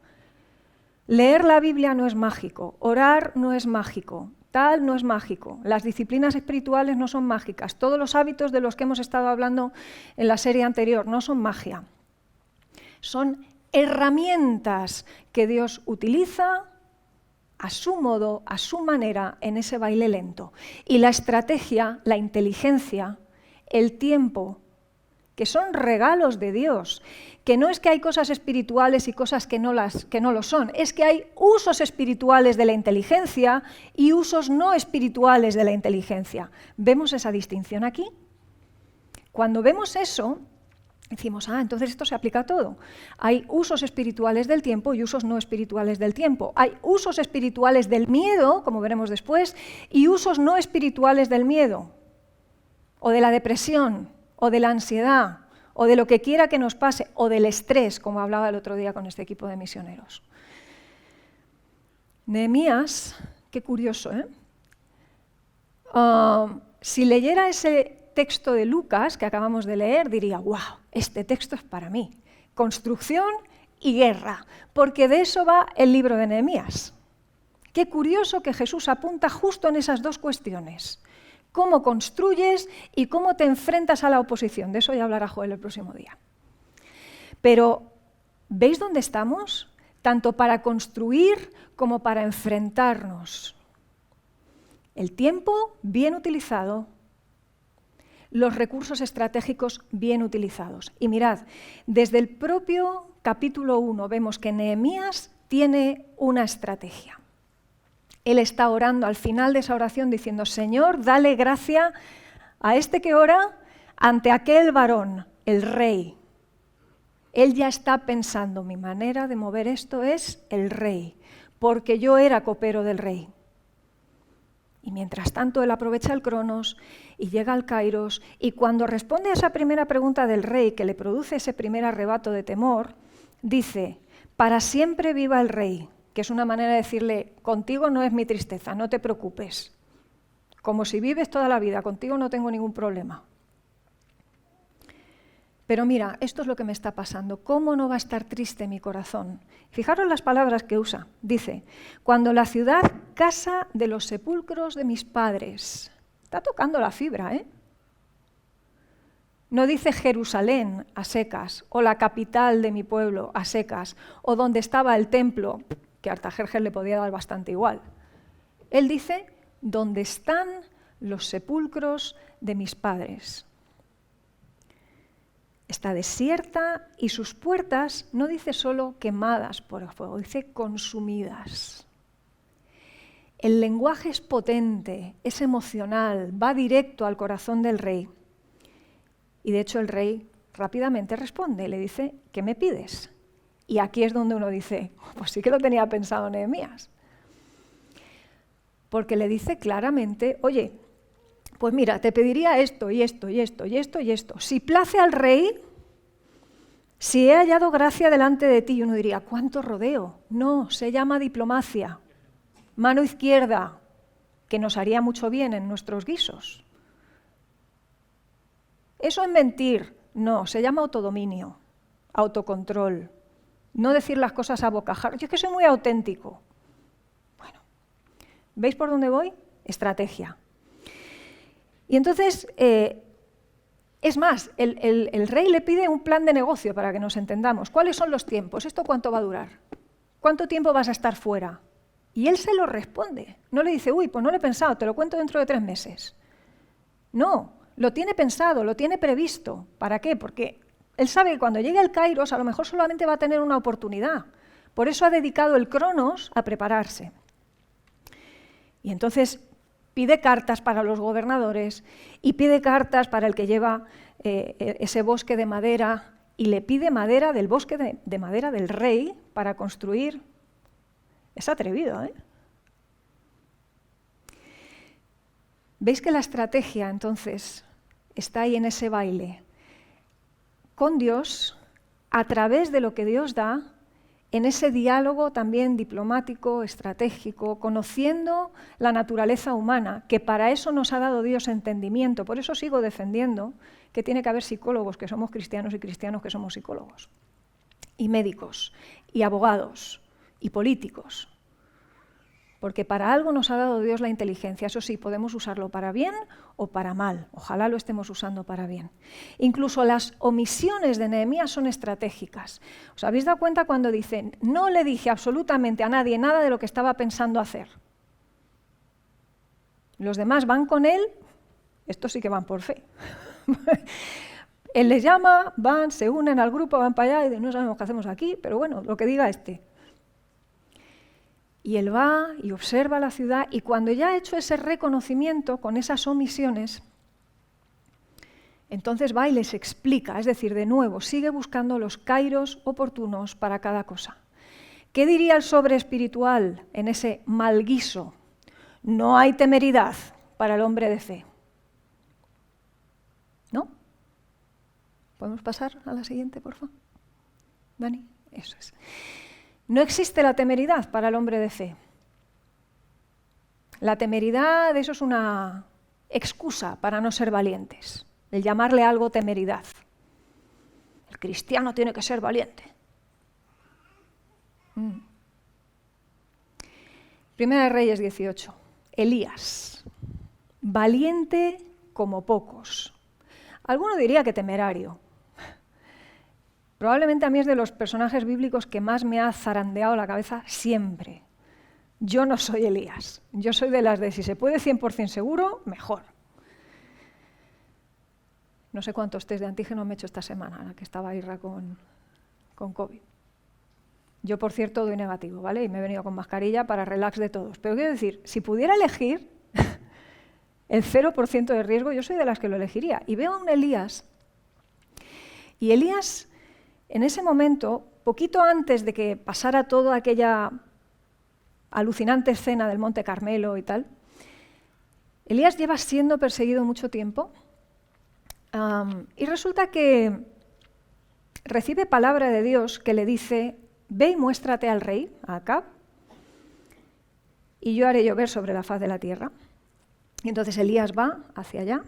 Leer la Biblia no es mágico, orar no es mágico, tal no es mágico, las disciplinas espirituales no son mágicas, todos los hábitos de los que hemos estado hablando en la serie anterior no son magia, son herramientas que Dios utiliza a su modo, a su manera, en ese baile lento. Y la estrategia, la inteligencia, el tiempo, que son regalos de Dios, que no es que hay cosas espirituales y cosas que no lo son, es que hay usos espirituales de la inteligencia y usos no espirituales de la inteligencia. ¿Vemos esa distinción aquí? Cuando vemos eso, decimos, entonces esto se aplica a todo. Hay usos espirituales del tiempo y usos no espirituales del tiempo. Hay usos espirituales del miedo, como veremos después, y usos no espirituales del miedo, o de la depresión, o de la ansiedad, o de lo que quiera que nos pase, o del estrés, como hablaba el otro día con este equipo de misioneros. Nehemías, qué curioso, ¿eh? Si leyera ese texto de Lucas que acabamos de leer, diría, wow, este texto es para mí. Construcción y guerra, porque de eso va el libro de Nehemías. Qué curioso que Jesús apunta justo en esas dos cuestiones. Cómo construyes y cómo te enfrentas a la oposición. De eso ya hablará Joel el próximo día. Pero, ¿veis dónde estamos? Tanto para construir como para enfrentarnos. El tiempo bien utilizado, los recursos estratégicos bien utilizados. Y mirad, desde el propio capítulo 1 vemos que Nehemías tiene una estrategia. Él está orando al final de esa oración diciendo, Señor, dale gracia a este que ora ante aquel varón, el rey. Él ya está pensando, mi manera de mover esto es el rey, porque yo era copero del rey. Y mientras tanto él aprovecha el Cronos y llega al Kairos, y cuando responde a esa primera pregunta del rey que le produce ese primer arrebato de temor, dice, para siempre viva el rey, que es una manera de decirle, contigo no es mi tristeza, no te preocupes. Como si vives toda la vida, contigo no tengo ningún problema. Pero mira, esto es lo que me está pasando. ¿Cómo no va a estar triste mi corazón? Fijaros las palabras que usa. Dice, cuando la ciudad, casa de los sepulcros de mis padres. Está tocando la fibra, ¿eh? No dice Jerusalén a secas, o la capital de mi pueblo a secas, o donde estaba el templo, que a Artajerjes le podía dar bastante igual. Él dice, donde están los sepulcros de mis padres. Está desierta y sus puertas no dice solo quemadas por el fuego, dice consumidas. El lenguaje es potente, es emocional, va directo al corazón del rey. Y de hecho el rey rápidamente responde, le dice, ¿qué me pides? Y aquí es donde uno dice, pues sí que lo tenía pensado Nehemías. Porque le dice claramente, oye, pues mira, te pediría esto y esto y esto y esto y esto. Si place al rey, si he hallado gracia delante de ti, y uno diría, ¿cuánto rodeo? No, se llama diplomacia, mano izquierda, que nos haría mucho bien en nuestros guisos. Eso es mentir, no, se llama autodominio, autocontrol, no decir las cosas a bocajarro. Yo es que soy muy auténtico. Bueno, ¿veis por dónde voy? Estrategia. Y entonces, es más, el rey le pide un plan de negocio para que nos entendamos. ¿Cuáles son los tiempos? ¿Esto cuánto va a durar? ¿Cuánto tiempo vas a estar fuera? Y él se lo responde. No le dice, uy, pues no lo he pensado, te lo cuento dentro de 3 meses. No, lo tiene pensado, lo tiene previsto. ¿Para qué? Porque él sabe que cuando llegue el Kairos a lo mejor solamente va a tener una oportunidad. Por eso ha dedicado el Cronos a prepararse. Y entonces pide cartas para los gobernadores y pide cartas para el que lleva ese bosque de madera y le pide madera del bosque de madera del rey para construir. Es atrevido, ¿eh? ¿Veis que la estrategia entonces está ahí en ese baile? Con Dios, a través de lo que Dios da, en ese diálogo también diplomático, estratégico, conociendo la naturaleza humana, que para eso nos ha dado Dios entendimiento. Por eso sigo defendiendo que tiene que haber psicólogos que somos cristianos y cristianos que somos psicólogos, y médicos, y abogados, y políticos. Porque para algo nos ha dado Dios la inteligencia. Eso sí, podemos usarlo para bien o para mal. Ojalá lo estemos usando para bien. Incluso las omisiones de Nehemías son estratégicas. ¿Os habéis dado cuenta cuando dicen, no le dije absolutamente a nadie nada de lo que estaba pensando hacer? Los demás van con él, estos sí que van por fe. Él les llama, van, se unen al grupo, van para allá y no sabemos qué hacemos aquí, pero bueno, lo que diga este. Y él va y observa la ciudad y cuando ya ha hecho ese reconocimiento con esas omisiones, entonces va y les explica, es decir, de nuevo, sigue buscando los kairos oportunos para cada cosa. ¿Qué diría el sobre espiritual en ese mal guiso? No hay temeridad para el hombre de fe. ¿No? ¿Podemos pasar a la siguiente, por favor? Dani, eso es. No existe la temeridad para el hombre de fe. La temeridad, eso es una excusa para no ser valientes, el llamarle algo temeridad. El cristiano tiene que ser valiente. Primera de Reyes 18. Elías, valiente como pocos. Alguno diría que temerario. Probablemente a mí es de los personajes bíblicos que más me ha zarandeado la cabeza siempre. Yo no soy Elías. Yo soy de las de si se puede 100% seguro, mejor. No sé cuántos test de antígeno me he hecho esta semana, la que estaba Irra con COVID. Yo, por cierto, doy negativo, ¿vale? Y me he venido con mascarilla para relax de todos. Pero quiero decir, si pudiera elegir el 0% de riesgo, yo soy de las que lo elegiría. Y veo a un Elías. Y Elías, en ese momento, poquito antes de que pasara toda aquella alucinante escena del Monte Carmelo y tal, Elías lleva siendo perseguido mucho tiempo y resulta que recibe palabra de Dios que le dice, ve y muéstrate al rey, a Acab, y yo haré llover sobre la faz de la tierra. Y entonces Elías va hacia allá,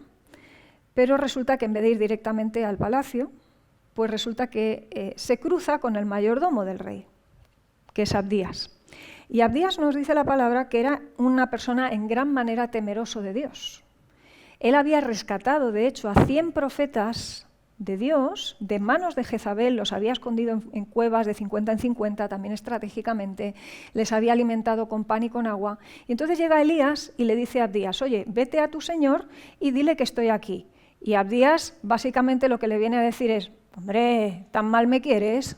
pero resulta que en vez de ir directamente al palacio, pues resulta que se cruza con el mayordomo del rey, que es Abdías. Y Abdías nos dice la palabra que era una persona en gran manera temeroso de Dios. Él había rescatado, de hecho, a 100 profetas de Dios de manos de Jezabel, los había escondido en cuevas de 50 en 50, también estratégicamente, les había alimentado con pan y con agua. Y entonces llega Elías y le dice a Abdías, oye, vete a tu señor y dile que estoy aquí. Y Abdías básicamente lo que le viene a decir es, hombre, ¿tan mal me quieres?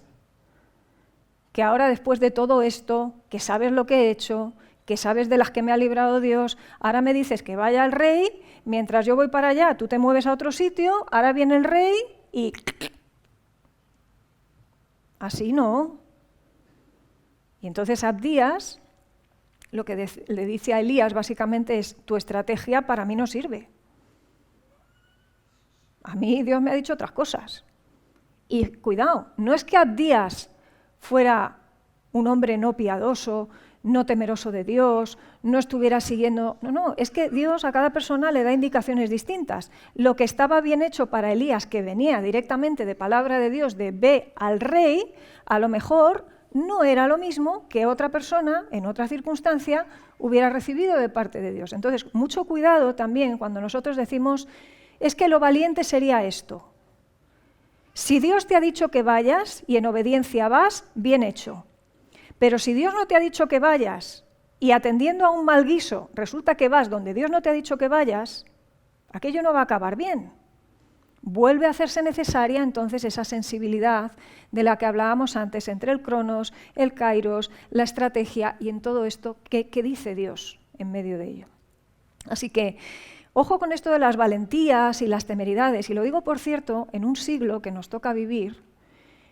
Que ahora después de todo esto, que sabes lo que he hecho, que sabes de las que me ha librado Dios, ahora me dices que vaya al rey, mientras yo voy para allá, tú te mueves a otro sitio, ahora viene el rey y... Así no. Y entonces Abdías lo que le dice a Elías básicamente es, tu estrategia para mí no sirve. A mí Dios me ha dicho otras cosas. Y cuidado, no es que Abdías fuera un hombre no piadoso, no temeroso de Dios, no estuviera siguiendo... No, es que Dios a cada persona le da indicaciones distintas. Lo que estaba bien hecho para Elías, que venía directamente de palabra de Dios, de ve al rey, a lo mejor no era lo mismo que otra persona, en otra circunstancia, hubiera recibido de parte de Dios. Entonces, mucho cuidado también cuando nosotros decimos, es que lo valiente sería esto. Si Dios te ha dicho que vayas y en obediencia vas, bien hecho. Pero si Dios no te ha dicho que vayas y atendiendo a un mal guiso resulta que vas donde Dios no te ha dicho que vayas, aquello no va a acabar bien. Vuelve a hacerse necesaria entonces esa sensibilidad de la que hablábamos antes entre el cronos, el kairos, la estrategia y en todo esto, ¿qué dice Dios en medio de ello? Así que, ojo con esto de las valentías y las temeridades, y lo digo por cierto, en un siglo que nos toca vivir,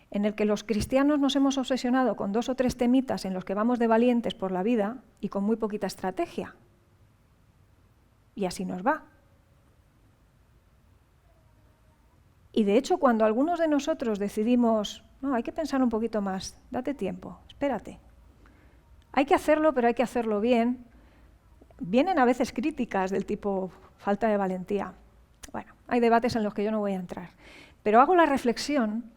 en el que los cristianos nos hemos obsesionado con 2 o 3 temitas en los que vamos de valientes por la vida y con muy poquita estrategia. Y así nos va. Y de hecho, cuando algunos de nosotros decidimos, no, hay que pensar un poquito más, date tiempo, espérate. Hay que hacerlo, pero hay que hacerlo bien. Vienen a veces críticas del tipo falta de valentía. Bueno, hay debates en los que yo no voy a entrar. Pero hago la reflexión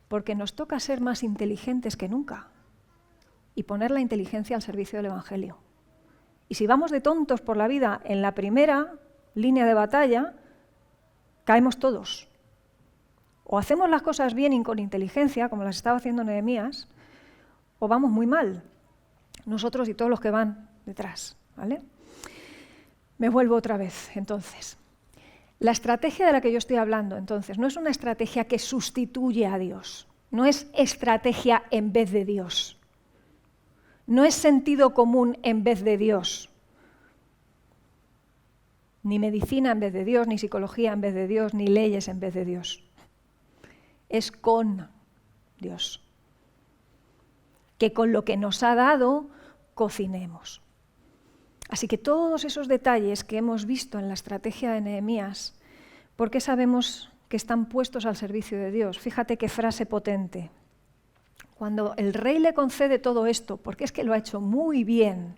porque nos toca ser más inteligentes que nunca y poner la inteligencia al servicio del Evangelio. Y si vamos de tontos por la vida en la primera línea de batalla, caemos todos. O hacemos las cosas bien y con inteligencia, como las estaba haciendo Nehemías, o vamos muy mal, nosotros y todos los que van detrás, ¿vale? Me vuelvo otra vez, entonces. La estrategia de la que yo estoy hablando, entonces, no es una estrategia que sustituye a Dios, no es estrategia en vez de Dios, no es sentido común en vez de Dios, ni medicina en vez de Dios, ni psicología en vez de Dios, ni leyes en vez de Dios. Es con Dios. Que con lo que nos ha dado, cocinemos. Así que todos esos detalles que hemos visto en la estrategia de Nehemías, ¿por qué sabemos que están puestos al servicio de Dios? Fíjate qué frase potente. Cuando el rey le concede todo esto, porque es que lo ha hecho muy bien,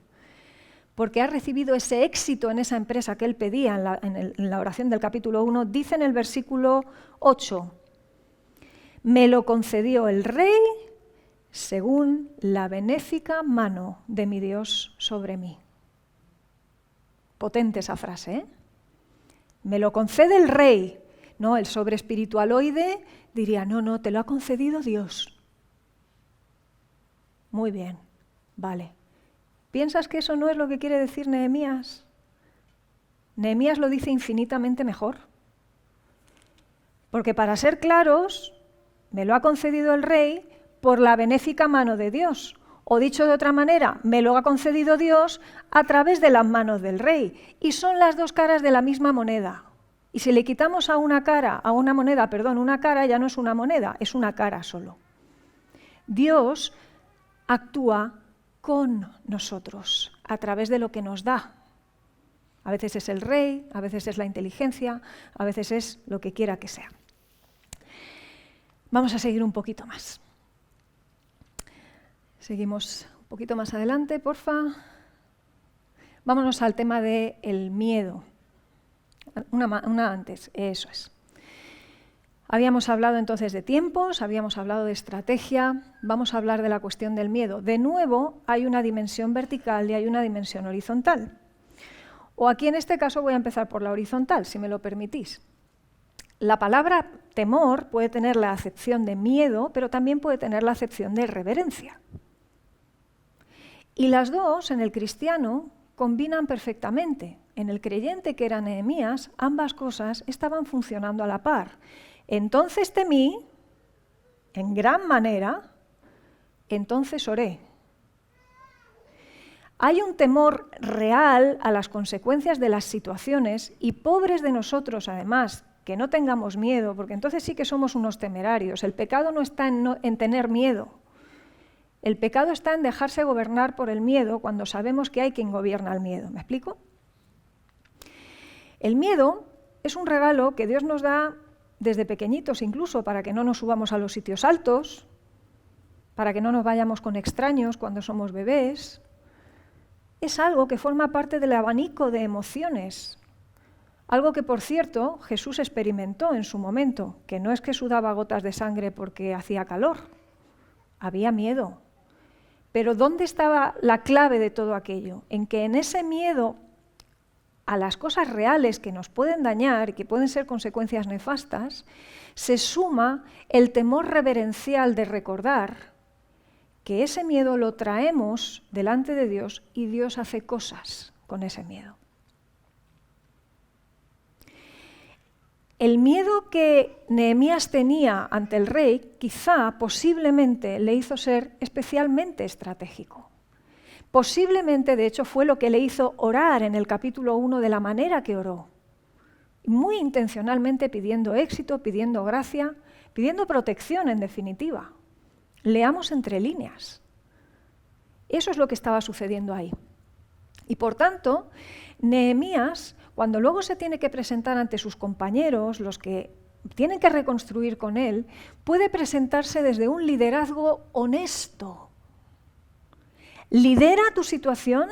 porque ha recibido ese éxito en esa empresa que él pedía en la oración del capítulo 1, dice en el versículo 8, me lo concedió el rey según la benéfica mano de mi Dios sobre mí. Potente esa frase, ¿eh? Me lo concede el rey. No, el sobreespiritualoide diría, no, te lo ha concedido Dios. Muy bien, vale. ¿Piensas que eso no es lo que quiere decir Nehemías? Nehemías lo dice infinitamente mejor. Porque para ser claros, me lo ha concedido el rey por la benéfica mano de Dios. O dicho de otra manera, me lo ha concedido Dios a través de las manos del rey. Y son las dos caras de la misma moneda. Y si le quitamos a una moneda, una cara ya no es una moneda, es una cara solo. Dios actúa con nosotros a través de lo que nos da. A veces es el rey, a veces es la inteligencia, a veces es lo que quiera que sea. Vamos a seguir un poquito más. Seguimos un poquito más adelante, porfa. Vámonos al tema del miedo. Una antes, eso es. Habíamos hablado entonces de tiempos, habíamos hablado de estrategia, vamos a hablar de la cuestión del miedo. De nuevo, hay una dimensión vertical y hay una dimensión horizontal. O aquí en este caso voy a empezar por la horizontal, si me lo permitís. La palabra temor puede tener la acepción de miedo, pero también puede tener la acepción de reverencia. Y las dos, en el cristiano, combinan perfectamente. En el creyente que era Nehemías, ambas cosas estaban funcionando a la par. Entonces temí, en gran manera, entonces oré. Hay un temor real a las consecuencias de las situaciones y pobres de nosotros, además, que no tengamos miedo, porque entonces sí que somos unos temerarios. El pecado no está en tener miedo. El pecado está en dejarse gobernar por el miedo cuando sabemos que hay quien gobierna el miedo. ¿Me explico? El miedo es un regalo que Dios nos da desde pequeñitos incluso, para que no nos subamos a los sitios altos, para que no nos vayamos con extraños cuando somos bebés. Es algo que forma parte del abanico de emociones. Algo que, por cierto, Jesús experimentó en su momento, que no es que sudaba gotas de sangre porque hacía calor, había miedo. Pero ¿dónde estaba la clave de todo aquello? En que en ese miedo a las cosas reales que nos pueden dañar y que pueden ser consecuencias nefastas, se suma el temor reverencial de recordar que ese miedo lo traemos delante de Dios y Dios hace cosas con ese miedo. El miedo que Nehemías tenía ante el rey quizá, posiblemente, le hizo ser especialmente estratégico. Posiblemente, de hecho, fue lo que le hizo orar en el capítulo 1 de la manera que oró. Muy intencionalmente pidiendo éxito, pidiendo gracia, pidiendo protección, en definitiva. Leamos entre líneas. Eso es lo que estaba sucediendo ahí. Y por tanto, Nehemías, cuando luego se tiene que presentar ante sus compañeros, los que tienen que reconstruir con él, puede presentarse desde un liderazgo honesto. Lidera tu situación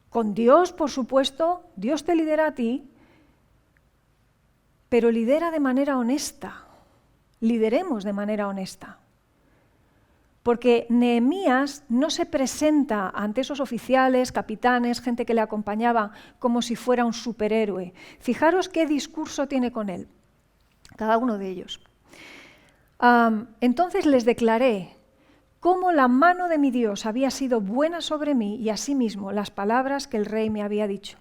con Dios, por supuesto, Dios te lidera a ti, pero lidera de manera honesta. Lideremos de manera honesta. Porque Nehemías no se presenta ante esos oficiales, capitanes, gente que le acompañaba, como si fuera un superhéroe. Fijaros qué discurso tiene con él, cada uno de ellos. Entonces les declaré cómo la mano de mi Dios había sido buena sobre mí y asimismo las palabras que el rey me había dicho.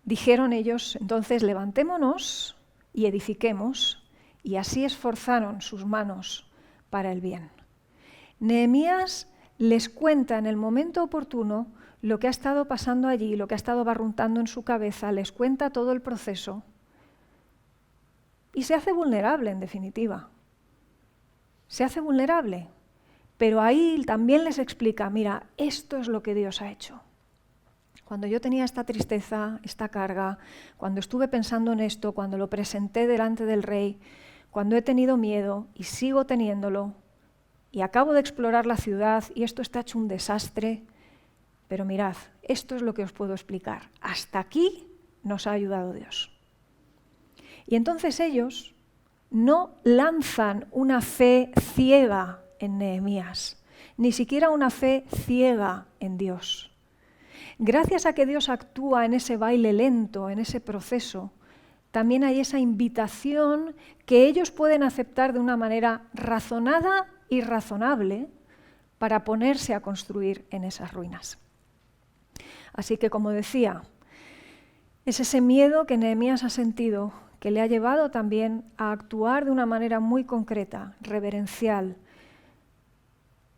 Dijeron ellos, entonces levantémonos y edifiquemos, y así esforzaron sus manos para el bien. Nehemías les cuenta en el momento oportuno lo que ha estado pasando allí, lo que ha estado barruntando en su cabeza, les cuenta todo el proceso y se hace vulnerable, en definitiva. Se hace vulnerable, pero ahí también les explica, mira, esto es lo que Dios ha hecho. Cuando yo tenía esta tristeza, esta carga, cuando estuve pensando en esto, cuando lo presenté delante del rey, cuando he tenido miedo y sigo teniéndolo, y acabo de explorar la ciudad y esto está hecho un desastre, pero mirad, esto es lo que os puedo explicar. Hasta aquí nos ha ayudado Dios. Y entonces ellos no lanzan una fe ciega en Nehemías, ni siquiera una fe ciega en Dios. Gracias a que Dios actúa en ese baile lento, en ese proceso, también hay esa invitación que ellos pueden aceptar de una manera razonada y razonable para ponerse a construir en esas ruinas. Así que, como decía, es ese miedo que Nehemías ha sentido que le ha llevado también a actuar de una manera muy concreta, reverencial.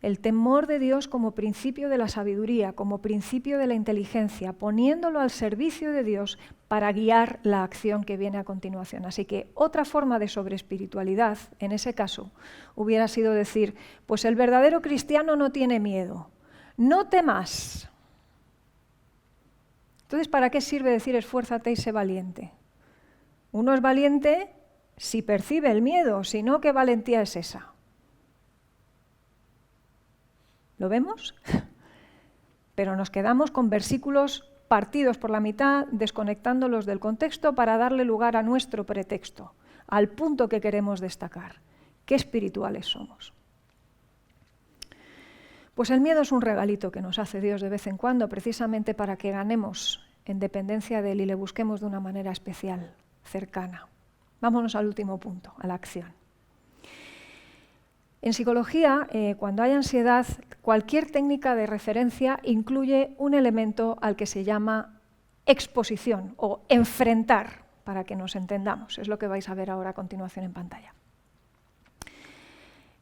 El temor de Dios como principio de la sabiduría, como principio de la inteligencia, poniéndolo al servicio de Dios para guiar la acción que viene a continuación. Así que otra forma de sobreespiritualidad, en ese caso, hubiera sido decir, pues el verdadero cristiano no tiene miedo, no temas. Entonces, ¿para qué sirve decir esfuérzate y sé valiente? Uno es valiente si percibe el miedo, si no, ¿qué valentía es esa? ¿Lo vemos? Pero nos quedamos con versículos partidos por la mitad, desconectándolos del contexto para darle lugar a nuestro pretexto, al punto que queremos destacar. ¿Qué espirituales somos? Pues el miedo es un regalito que nos hace Dios de vez en cuando, precisamente para que ganemos en dependencia de Él y le busquemos de una manera especial, cercana. Vámonos al último punto, a la acción. En psicología, cuando hay ansiedad, cualquier técnica de referencia incluye un elemento al que se llama exposición o enfrentar, para que nos entendamos. Es lo que vais a ver ahora a continuación en pantalla.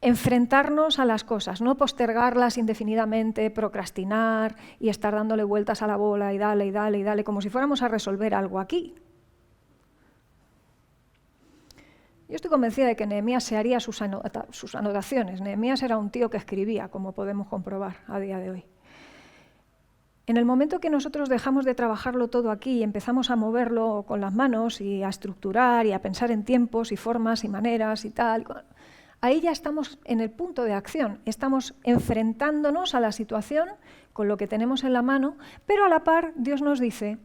Enfrentarnos a las cosas, no postergarlas indefinidamente, procrastinar y estar dándole vueltas a la bola y dale, y dale, y dale, como si fuéramos a resolver algo aquí. Yo estoy convencida de que Nehemías se haría sus anotaciones. Nehemías era un tío que escribía, como podemos comprobar a día de hoy. En el momento que nosotros dejamos de trabajarlo todo aquí y empezamos a moverlo con las manos y a estructurar y a pensar en tiempos y formas y maneras y tal, ahí ya estamos en el punto de acción. Estamos enfrentándonos a la situación con lo que tenemos en la mano, pero a la par Dios nos dice: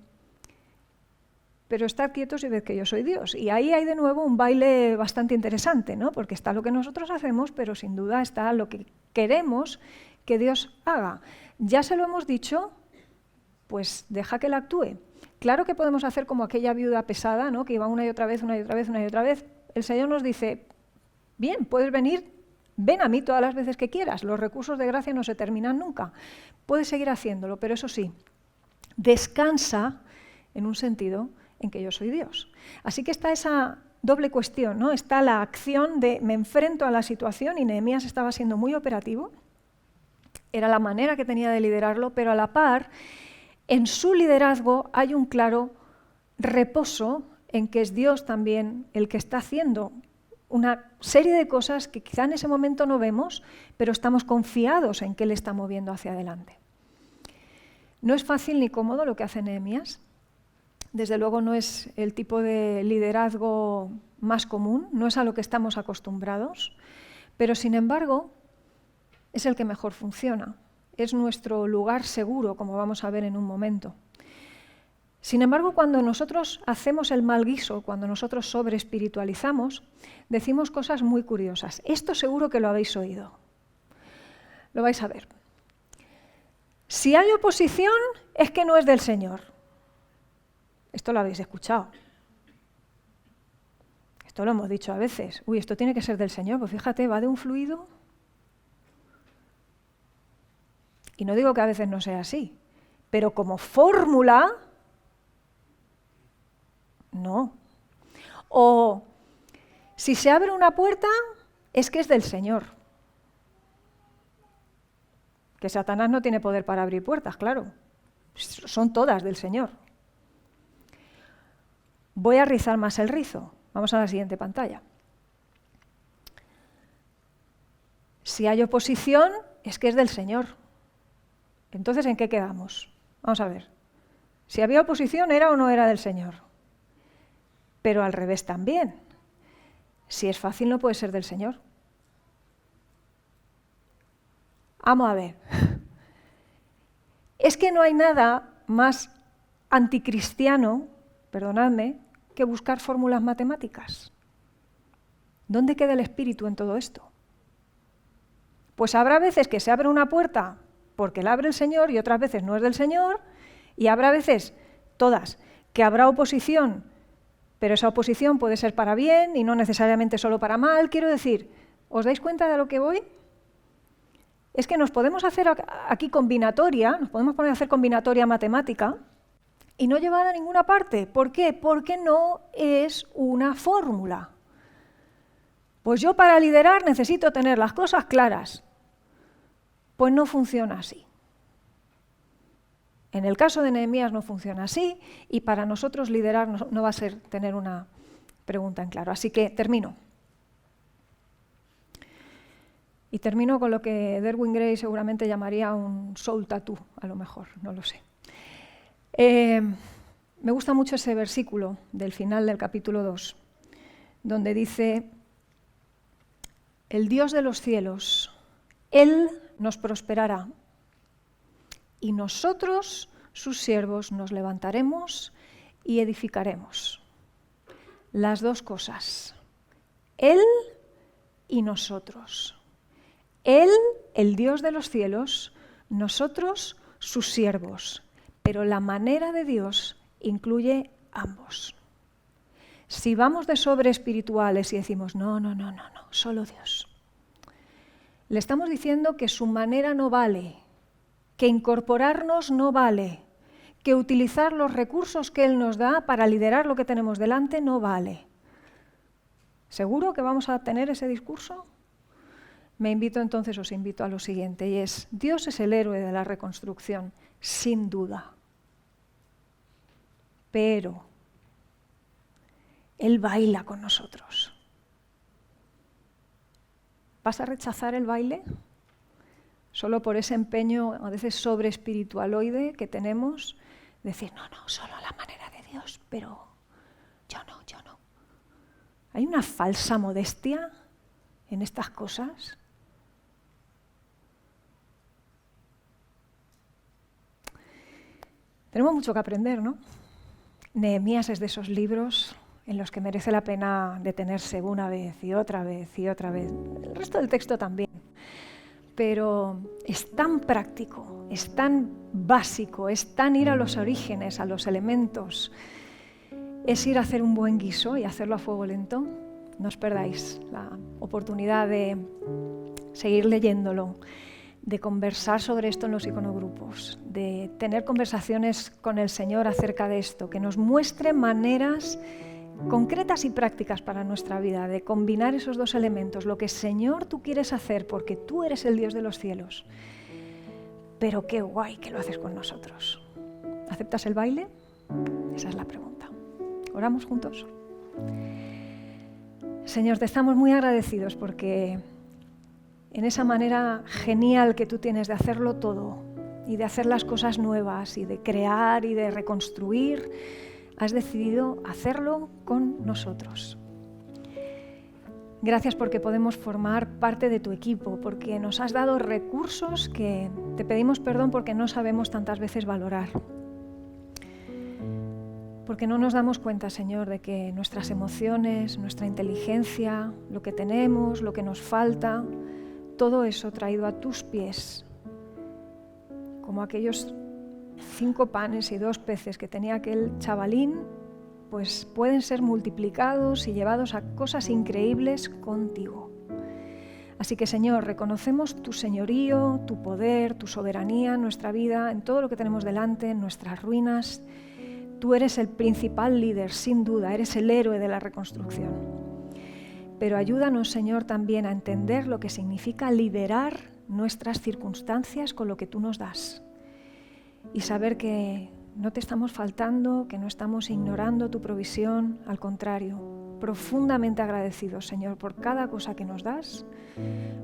pero estad quietos y ved que yo soy Dios. Y ahí hay de nuevo un baile bastante interesante, ¿no? Porque está lo que nosotros hacemos, pero sin duda está lo que queremos que Dios haga. Ya se lo hemos dicho, pues deja que Él actúe. Claro que podemos hacer como aquella viuda pesada, ¿no? Que iba una y otra vez, una y otra vez, una y otra vez. El Señor nos dice: bien, puedes venir, ven a mí todas las veces que quieras. Los recursos de gracia no se terminan nunca. Puedes seguir haciéndolo, pero eso sí, descansa en un sentido en que yo soy Dios. Así que está esa doble cuestión, ¿no? Está la acción de me enfrento a la situación, y Nehemías estaba siendo muy operativo, era la manera que tenía de liderarlo, pero a la par, en su liderazgo hay un claro reposo en que es Dios también el que está haciendo una serie de cosas que quizá en ese momento no vemos, pero estamos confiados en que Él está moviendo hacia adelante. No es fácil ni cómodo lo que hace Nehemías. Desde luego no es el tipo de liderazgo más común, no es a lo que estamos acostumbrados, pero sin embargo es el que mejor funciona, es nuestro lugar seguro, como vamos a ver en un momento. Sin embargo, cuando nosotros hacemos el mal guiso, cuando nosotros sobreespiritualizamos, decimos cosas muy curiosas. Esto seguro que lo habéis oído. Lo vais a ver. Si hay oposición, es que no es del Señor. Esto lo habéis escuchado. Esto lo hemos dicho a veces. Uy, esto tiene que ser del Señor. Pues fíjate, va de un fluido. Y no digo que a veces no sea así, pero como fórmula, no. O si se abre una puerta, es que es del Señor. Que Satanás no tiene poder para abrir puertas, claro. Son todas del Señor. Voy a rizar más el rizo. Vamos a la siguiente pantalla. Si hay oposición, es que es del Señor. Entonces, ¿en qué quedamos? Vamos a ver. Si había oposición, ¿era o no era del Señor? Pero al revés también. Si es fácil, no puede ser del Señor. Vamos a ver. Es que no hay nada más anticristiano, perdonadme, que buscar fórmulas matemáticas. ¿Dónde queda el espíritu en todo esto? Pues habrá veces que se abre una puerta porque la abre el Señor y otras veces no es del Señor, y habrá veces, todas, que habrá oposición, pero esa oposición puede ser para bien y no necesariamente solo para mal. Quiero decir, ¿os dais cuenta de a lo que voy? Es que nos podemos hacer aquí combinatoria, nos podemos poner a hacer combinatoria matemática y no llevar a ninguna parte. ¿Por qué? Porque no es una fórmula. Pues yo para liderar necesito tener las cosas claras. Pues no funciona así. En el caso de Nehemías no funciona así, y para nosotros liderar no va a ser tener una pregunta en claro. Así que termino. Y termino con lo que Derwin Gray seguramente llamaría un soul tattoo, a lo mejor, no lo sé. Me gusta mucho ese versículo del final del capítulo 2, donde dice: el Dios de los cielos, Él nos prosperará, y nosotros sus siervos, nos levantaremos y edificaremos. Las dos cosas. Él y nosotros. Él, el Dios de los cielos, nosotros, sus siervos. Pero la manera de Dios incluye ambos. Si vamos de sobre espirituales y decimos, no, solo Dios, le estamos diciendo que su manera no vale, que incorporarnos no vale, que utilizar los recursos que Él nos da para liderar lo que tenemos delante no vale. ¿Seguro que vamos a tener ese discurso? Os invito a lo siguiente, y es, Dios es el héroe de la reconstrucción, sin duda. Pero Él baila con nosotros. ¿Vas a rechazar el baile? Solo por ese empeño, a veces sobre espiritualoide que tenemos, decir, no, solo a la manera de Dios, pero yo no. ¿Hay una falsa modestia en estas cosas? Tenemos mucho que aprender, ¿no? Nehemías es de esos libros en los que merece la pena detenerse una vez y otra vez y otra vez. El resto del texto también. Pero es tan práctico, es tan básico, es tan ir a los orígenes, a los elementos. Es ir a hacer un buen guiso y hacerlo a fuego lento. No os perdáis la oportunidad de seguir leyéndolo, de conversar sobre esto en los iconogrupos, de tener conversaciones con el Señor acerca de esto, que nos muestre maneras concretas y prácticas para nuestra vida, de combinar esos dos elementos, lo que Señor tú quieres hacer porque tú eres el Dios de los cielos, pero qué guay que lo haces con nosotros. ¿Aceptas el baile? Esa es la pregunta. ¿Oramos juntos? Señor, te estamos muy agradecidos porque en esa manera genial que tú tienes de hacerlo todo y de hacer las cosas nuevas y de crear y de reconstruir, has decidido hacerlo con nosotros. Gracias porque podemos formar parte de tu equipo, porque nos has dado recursos que te pedimos perdón porque no sabemos tantas veces valorar. Porque no nos damos cuenta, Señor, de que nuestras emociones, nuestra inteligencia, lo que tenemos, lo que nos falta, todo eso traído a tus pies, como aquellos 5 panes y 2 peces que tenía aquel chavalín, pues pueden ser multiplicados y llevados a cosas increíbles contigo. Así que, Señor, reconocemos tu señorío, tu poder, tu soberanía en nuestra vida, en todo lo que tenemos delante, en nuestras ruinas. Tú eres el principal líder, sin duda, eres el héroe de la reconstrucción. Pero ayúdanos, Señor, también a entender lo que significa liderar nuestras circunstancias con lo que tú nos das. Y saber que no te estamos faltando, que no estamos ignorando tu provisión, al contrario, profundamente agradecidos, Señor, por cada cosa que nos das,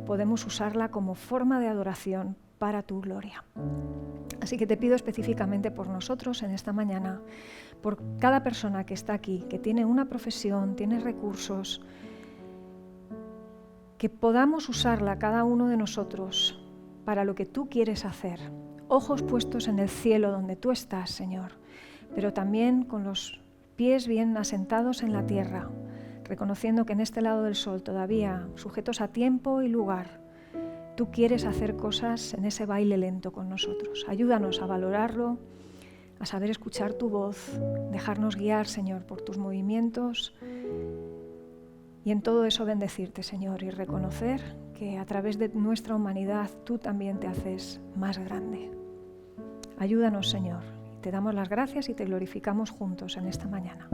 podemos usarla como forma de adoración para tu gloria. Así que te pido específicamente por nosotros en esta mañana, por cada persona que está aquí, que tiene una profesión, tiene recursos, que podamos usarla cada uno de nosotros para lo que tú quieres hacer. Ojos puestos en el cielo donde tú estás, Señor, pero también con los pies bien asentados en la tierra, reconociendo que en este lado del sol todavía, sujetos a tiempo y lugar, tú quieres hacer cosas en ese baile lento con nosotros. Ayúdanos a valorarlo, a saber escuchar tu voz, dejarnos guiar, Señor, por tus movimientos y en todo eso bendecirte, Señor, y reconocer que a través de nuestra humanidad tú también te haces más grande. Ayúdanos, Señor. Te damos las gracias y te glorificamos juntos en esta mañana.